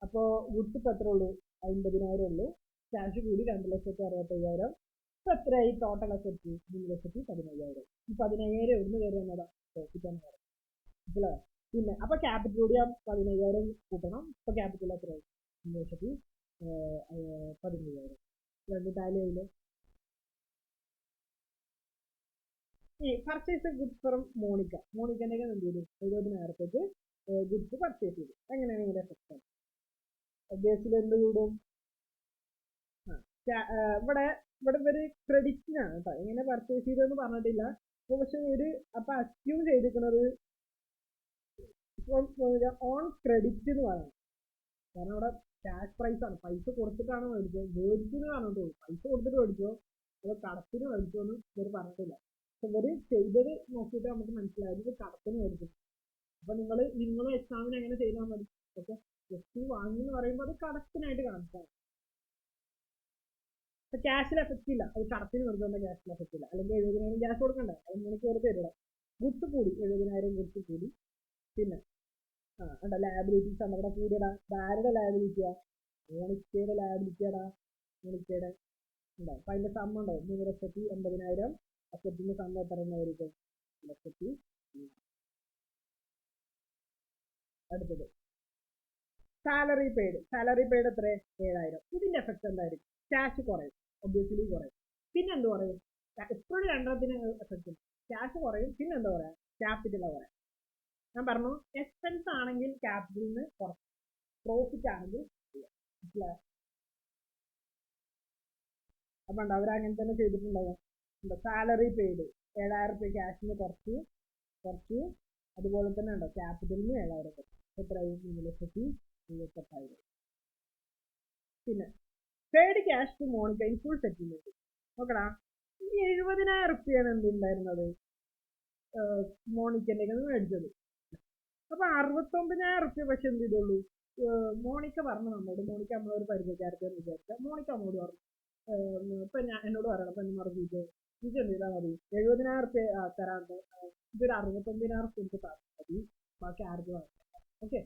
അപ്പോ ഗുഡ്സ് ഇപ്പൊ എത്ര ഉള്ളൂ? 50,000 ഉള്ളൂ. ക്യാഷ് കൂടി 2,65,000. ഇപ്പൊ എത്രയായി ടോട്ടൽ അസറ്റ്? 3,15,000. ഈ 15,000 എവിടുന്ന് കയറി വന്നതാ? പ്രോഫിറ്റ് ആണ് പറയുന്നത്. മനസ്സിലായോ? പിന്നെ അപ്പൊ ക്യാപിറ്റൽ കൂടി 15,000 കൂട്ടണം. ഇപ്പൊ ക്യാപിറ്റൽ എത്രയായി? 3,15,000. രണ്ട് ടാലി ആയില്ലേ? ഈ പർച്ചേസ് ഗുഡ്സ് ഫ്രം മോണിക്ക. മോണിക്കന്റെ എന്ത് ചെയ്തു? 70,000 ഗുഡ്സ് പർച്ചേസ് ചെയ്തു. എങ്ങനെയാണ് ഇതിന്റെ എഫക്ട്? ബേസിൽ എന്ത് കൂടും? ഇവിടെ ഒരു ക്രെഡിറ്റിനാണ് കേട്ടോ. എങ്ങനെ പർച്ചേസ് ചെയ്തെന്ന് പറഞ്ഞിട്ടില്ല. പക്ഷെ അപ്പൊ അസ്യൂം ചെയ്തിരിക്കുന്നത് ഓൺ ക്രെഡിറ്റ് എന്ന് പറയണം. കാരണം അവിടെ ക്യാഷ് പ്രൈസ് ആണ്, പൈസ കൊടുത്തിട്ടാണ് മേടിച്ചത്. മേടിച്ചെന്ന് പറഞ്ഞിട്ടുള്ളൂ. പൈസ കൊടുത്തിട്ട് മേടിച്ചോ അതോ കടത്തിന് മേടിച്ചോ എന്ന് ഇവർ പറഞ്ഞിട്ടില്ല. പക്ഷെ ഇവര് ചെയ്തത് നോക്കിയിട്ട് നമുക്ക് മനസ്സിലായത് ഇത് കടത്തിന് മേടിച്ചു. അപ്പൊ നിങ്ങൾ എക്സാമിന് എങ്ങനെ ചെയ്താൽ മതി? ഓക്കെ, ജസ്റ്റ് വാങ്ങി എന്ന് പറയുമ്പോൾ അത് കടത്തിനായിട്ട് കാണിച്ചാൽ. ക്യാഷിൽ എഫക്ട് ഇല്ല, അത് കടത്തിന് കൊടുക്കേണ്ട ക്യാഷിൽ എഫക്ട് ഇല്ല. അല്ലെങ്കിൽ 70,000 ക്യാഷ് കൊടുക്കണ്ടേ, അത് നിങ്ങൾക്ക് വെറുതെ തരില്ല. ഗുഡ്സ് കൂടി, 70,000 ഗുഡ്സ് കൂടി. പിന്നെ ലാബിലിറ്റീസ് ആണ് ഇവിടെ കൂടിയടാ. ആരുടെ ലാബിലിറ്റിയാ? മോണിക്കയുടെ ലാബിലിറ്റിയാടാ. മോണിക്കയുടെ ഉണ്ടോ? അപ്പൊ അതിന്റെ സമ്മ ഉണ്ടോ? 3,80,000. അസറ്റിന്റെ സമ്മ എത്ര ആയിരിക്കും? 1,00,000. അടുത്തത് സാലറി പെയ്ഡ്. സാലറി പെയ്ഡ് എത്ര? 7,000. ഇതിന്റെ എഫക്ട് എന്തായിരിക്കും? ക്യാഷ് കുറയും, ഒബ്വിയസ്ലി കുറയും. പിന്നെ എന്ത് പറയും? എപ്പോഴും രണ്ടെണ്ണത്തിന് എഫക്ട് ഉണ്ട്. ക്യാഷ് കുറയും, പിന്നെ എന്താ പറയാ? ക്യാപിറ്റൽ കുറയും. ഞാൻ പറഞ്ഞു, എക്സ്പെൻസ് ആണെങ്കിൽ ക്യാപിറ്റലിന് കുറക്കും, പ്രോഫിറ്റ് ആണെങ്കിൽ മനസ്സിലായോ? അപ്പൊ ഉണ്ടോ അവരങ്ങനെ തന്നെ ചെയ്തിട്ടുണ്ടാവും. സാലറി പെയ്ഡ് 7,000 റുപ്യ ക്യാഷിന് കുറച്ച്. അതുപോലെ തന്നെ ഉണ്ടോ ക്യാപിറ്റലിന് 7,000 കുറച്ച്. എത്രയായി? 3,28,000. പിന്നെ paid cash to Monica in full settlement. നോക്കടാ, ഈ 70,000 റുപ്യാണ് എന്തുണ്ടായിരുന്നത്? മോണിക്കന്റെ മേടിച്ചത്. അപ്പൊ 69,000 റുപ്യ പക്ഷെ എന്ത് ചെയ്തോളൂ? മോണിക്ക പറഞ്ഞു നമ്മളോട്. മോണിക്ക നമ്മളൊരു പരിചയക്കാരത്തെന്ന് വിചാരിച്ച മോണിക്ക നമ്മോട് പറഞ്ഞു. ഇപ്പൊ എന്നോട് പറയണം, അപ്പൊ എന്ന് പറഞ്ഞിട്ട് ഇത് എന്ത് ചെയ്താൽ മതി, 70,000 റുപ്യ തരാണ്ട് ഇതൊരു 69,000 റുപ്യക്ക് തന്നാൽ മതി, ബാക്കി ആർക്ക് വാങ്ങിക്കാം. ഓക്കെ.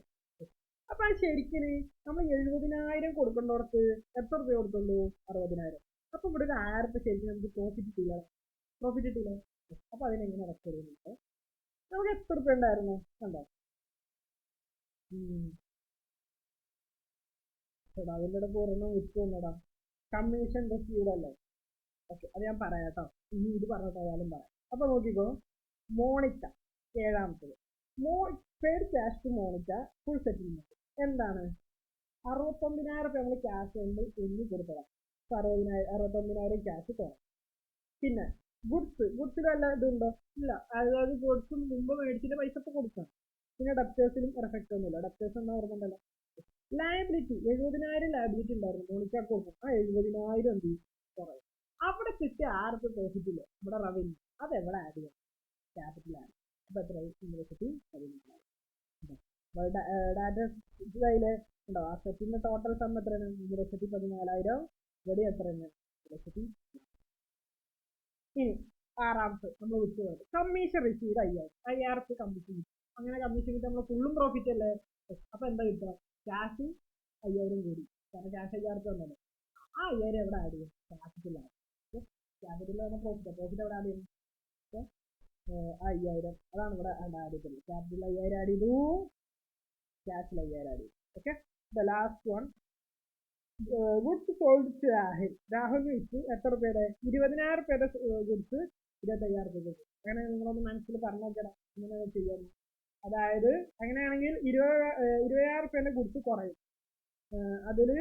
അപ്പൊ അത് ശരിക്കും നമ്മൾ 70,000 കൊടുക്കേണ്ടവർക്ക് എത്ര രൂപ കൊടുത്തുള്ളൂ? 60,000. അപ്പൊ ഇവിടെ ഒരു 1000 റുപ്യ ശരിക്കും നമുക്ക് പ്രോഫിറ്റ് ഇട്ടില്ല. അപ്പൊ അതിനെങ്ങനെ റെക്കോർഡ് ചെയ്യുന്നുണ്ട്? നമുക്ക് എത്ര റുപ്യ ഉണ്ടായിരുന്നു കണ്ടോ? ചേട്ടാ അതിൻ്റെ ഇടയ്ക്ക് ഒരെണ്ണം വിറ്റ് വന്നടാ, കമ്മീഷൻ റിസീവ്ഡ് അല്ലേ? ഓക്കെ, അത് ഞാൻ പറയാം കേട്ടോ, ഇനി ഇത് പറഞ്ഞിട്ടായാലും പറയാം. അപ്പൊ നോക്കിക്കോ, മോണിക്ക 7ാമത്തത്, paid cash to Monica full settlement എന്താണ്? 69,000 റുപ്യ നമ്മൾ ക്യാഷ് കൊണ്ട് എണ്ണി കൊടുത്തതാണ്. 69,000 ക്യാഷ് കുറയും. പിന്നെ ഗുഡ്സിൽ വല്ല ഇതുണ്ടോ? ഇല്ല. അതായത് ഗുഡ്സും മുമ്പ് മേടിച്ചിട്ട് പൈസ ഇപ്പൊ കൊടുക്കാം. പിന്നെ ഡെപ്റ്റേഴ്സിലും എഫക്റ്റ് ഒന്നുമില്ല. ഡെപ്റ്റേഴ്സ് എന്താ ഓർമ്മണ്ടല്ലോ. ലയബിലിറ്റി 70,000 ലയബിലിറ്റി ഉണ്ടായിരുന്നു, മോണിക്ക കൊടുക്കും. ആ 70,000 എന്ത് കുറയും. അവിടെ കിട്ടിയ ആർക്ക് പ്രോഫിറ്റ് ഇല്ല, ഇവിടെ റവന്യൂ, അത് എവിടെ ആഡ് ചെയ്യാം? Capital add. അപ്പൊ എത്ര? 1,17,000. ഡാറ്റ കയ്യില് ഉണ്ടോ? ആ സെറ്റിന്റെ ടോട്ടൽ സം എത്രയാണ്? 1,14,000. ഇവിടെ എത്രയാണ്? 1,00,000. ഇനി 6ാമത്തെ നമ്മൾ വിട്ടുപോയത് കമ്മീഷൻ റിസീവ് 5,000 കമ്മീഷൻ കിട്ടും. അങ്ങനെ കമ്മീഷൻ കിട്ടും, നമ്മൾ ഫുള്ളും പ്രോഫിറ്റ് അല്ലേ? അപ്പൊ എന്താ കിട്ടുക? ക്യാഷ് 5,000 കൂടി, കാരണം ക്യാഷ് 5,000 വന്നല്ലോ. ആ 5,000 എവിടെ ആഡ് ചെയ്യും? Capital add. ക്യാപിറ്റൽ പ്രോഫിറ്റ് എവിടെ ആഡ് ചെയ്യും? 5,000. അതാണ് ഇവിടെ ആഡ് ചെയ്തിട്ടുള്ളത്. ക്യാപിറ്റൽ 5,000 ആഡ് ചെയ്തു, ക്യാഷിൽ 5,000 ആഡ് ചെയ്തു. Okay. The last one, goods sold to രാഹുലിന് വിറ്റ് എത്ര രൂപയുടെ? 20,000 റുപ്യയുടെ ഗുഡ്സ് 25,000 റുപ്യ കിട്ടും. അങ്ങനെ നിങ്ങളൊന്ന് മനസ്സിൽ പറഞ്ഞു നോക്കണം ഇങ്ങനെ ചെയ്യാൻ. അതായത് അങ്ങനെയാണെങ്കിൽ 20,000 റുപ്യന്റെ ഗുഡ്സ് കുറയും. അതില്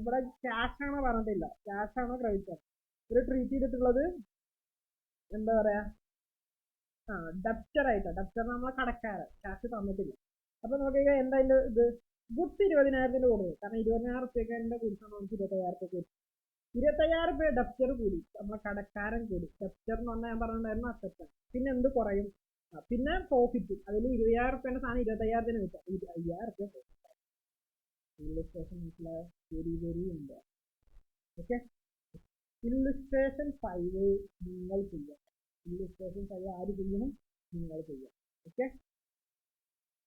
ഇവിടെ ക്യാഷ് ആണോ പറഞ്ഞിട്ടില്ല, ക്യാഷ് ആണോ ക്രെഡിറ്റ് ആണോ ഇവര് ട്രീറ്റ് ചെയ്തിട്ടുള്ളത്? എന്താ പറയാ, ഡെപ്റ്റർ ആയിട്ടോ. ഡെപ്റ്റർ നമ്മളെ കടക്കാരൻ, ക്യാഷ് തന്നിട്ടില്ല. അപ്പൊ നോക്കിയാൽ എന്താ അതിന്റെ ഇത്? ഗുഡ്സ് 20,000 കൊടുക്കും, കാരണം 20,000 റുപ്യക്കാരന്റെ ഗുഡ്സാണ് നമുക്ക് 25,000 റുപ്യ കൊടുക്കും. 25,000 റുപ്യ ഡെപ്റ്റർ കൂടി, നമ്മളെ കടക്കാരൻ കൂടി. ഡെപ്റ്റർ എന്ന് പറഞ്ഞാൽ ഞാൻ പറഞ്ഞിട്ടുണ്ടായിരുന്നു അസറ്റാണ്. പിന്നെ എന്ത് കുറയും? പിന്നെ പ്രോഫിറ്റ്. അതിൽ 20,000 റുപ്യന്റെ സാധനം 25,000 കിട്ടും, 5,000 റുപ്യ പ്രോഫിറ്റ്. ഇല്ലുസ്ട്രേഷൻ മനസ്സിലായോ? Very very important. Okay. Illustration 5 നിങ്ങൾ ചെയ്യണം. ഇല്ലുസ്ട്രേഷൻ 5 ആര് ചെയ്യണം? നിങ്ങൾ ചെയ്യണം. ഓക്കെ.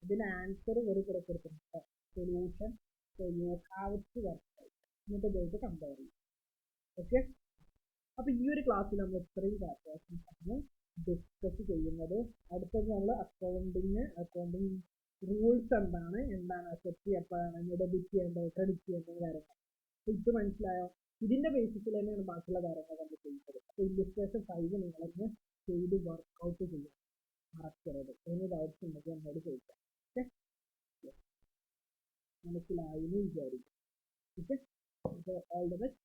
ഇതിന് ആൻസർ വെറുതെ കൊടുത്തിട്ടുണ്ട്, solution. So you have to work എന്നിട്ട് പോയിട്ട് കമ്പയർ ചെയ്യും. ഓക്കെ. അപ്പൊ ഈ ഒരു ക്ലാസ്സിൽ നമ്മൾ ഇത്രയും കാൽക്കുലേഷൻസ് ആണ് ഡിസ്കസ് ചെയ്യുന്നത്. അടുത്തത് നമ്മൾ അക്കൗണ്ടിങ് റൂൾസ് എന്താണ് അസറ്റ് എപ്പോഴാണ് ഡെബിറ്റ് ചെയ്യേണ്ടത്, ക്രെഡിറ്റ് ചെയ്യേണ്ടത് കാര്യങ്ങൾ. അപ്പൊ ഇത് മനസ്സിലായോ? ഇതിന്റെ ബേസിസിൽ തന്നെയാണ് ബാക്കിയുള്ള കാര്യങ്ങൾ നമ്മൾ ചെയ്യുന്നത്. അപ്പൊ ഇല്ലുസ്ട്രേഷൻ 5 നിങ്ങളൊന്ന് ചെയ്ത് വർക്ക്ഔട്ട് ചെയ്യാം, മറക്കരുത്. any ഡൗട്ട്സ് ഉണ്ടെങ്കിൽ എന്നോട് ചോദിക്കാം. ഓക്കെ. മനസ്സിലായി എന്ന് വിചാരിക്കും. ഓക്കെ. All the best.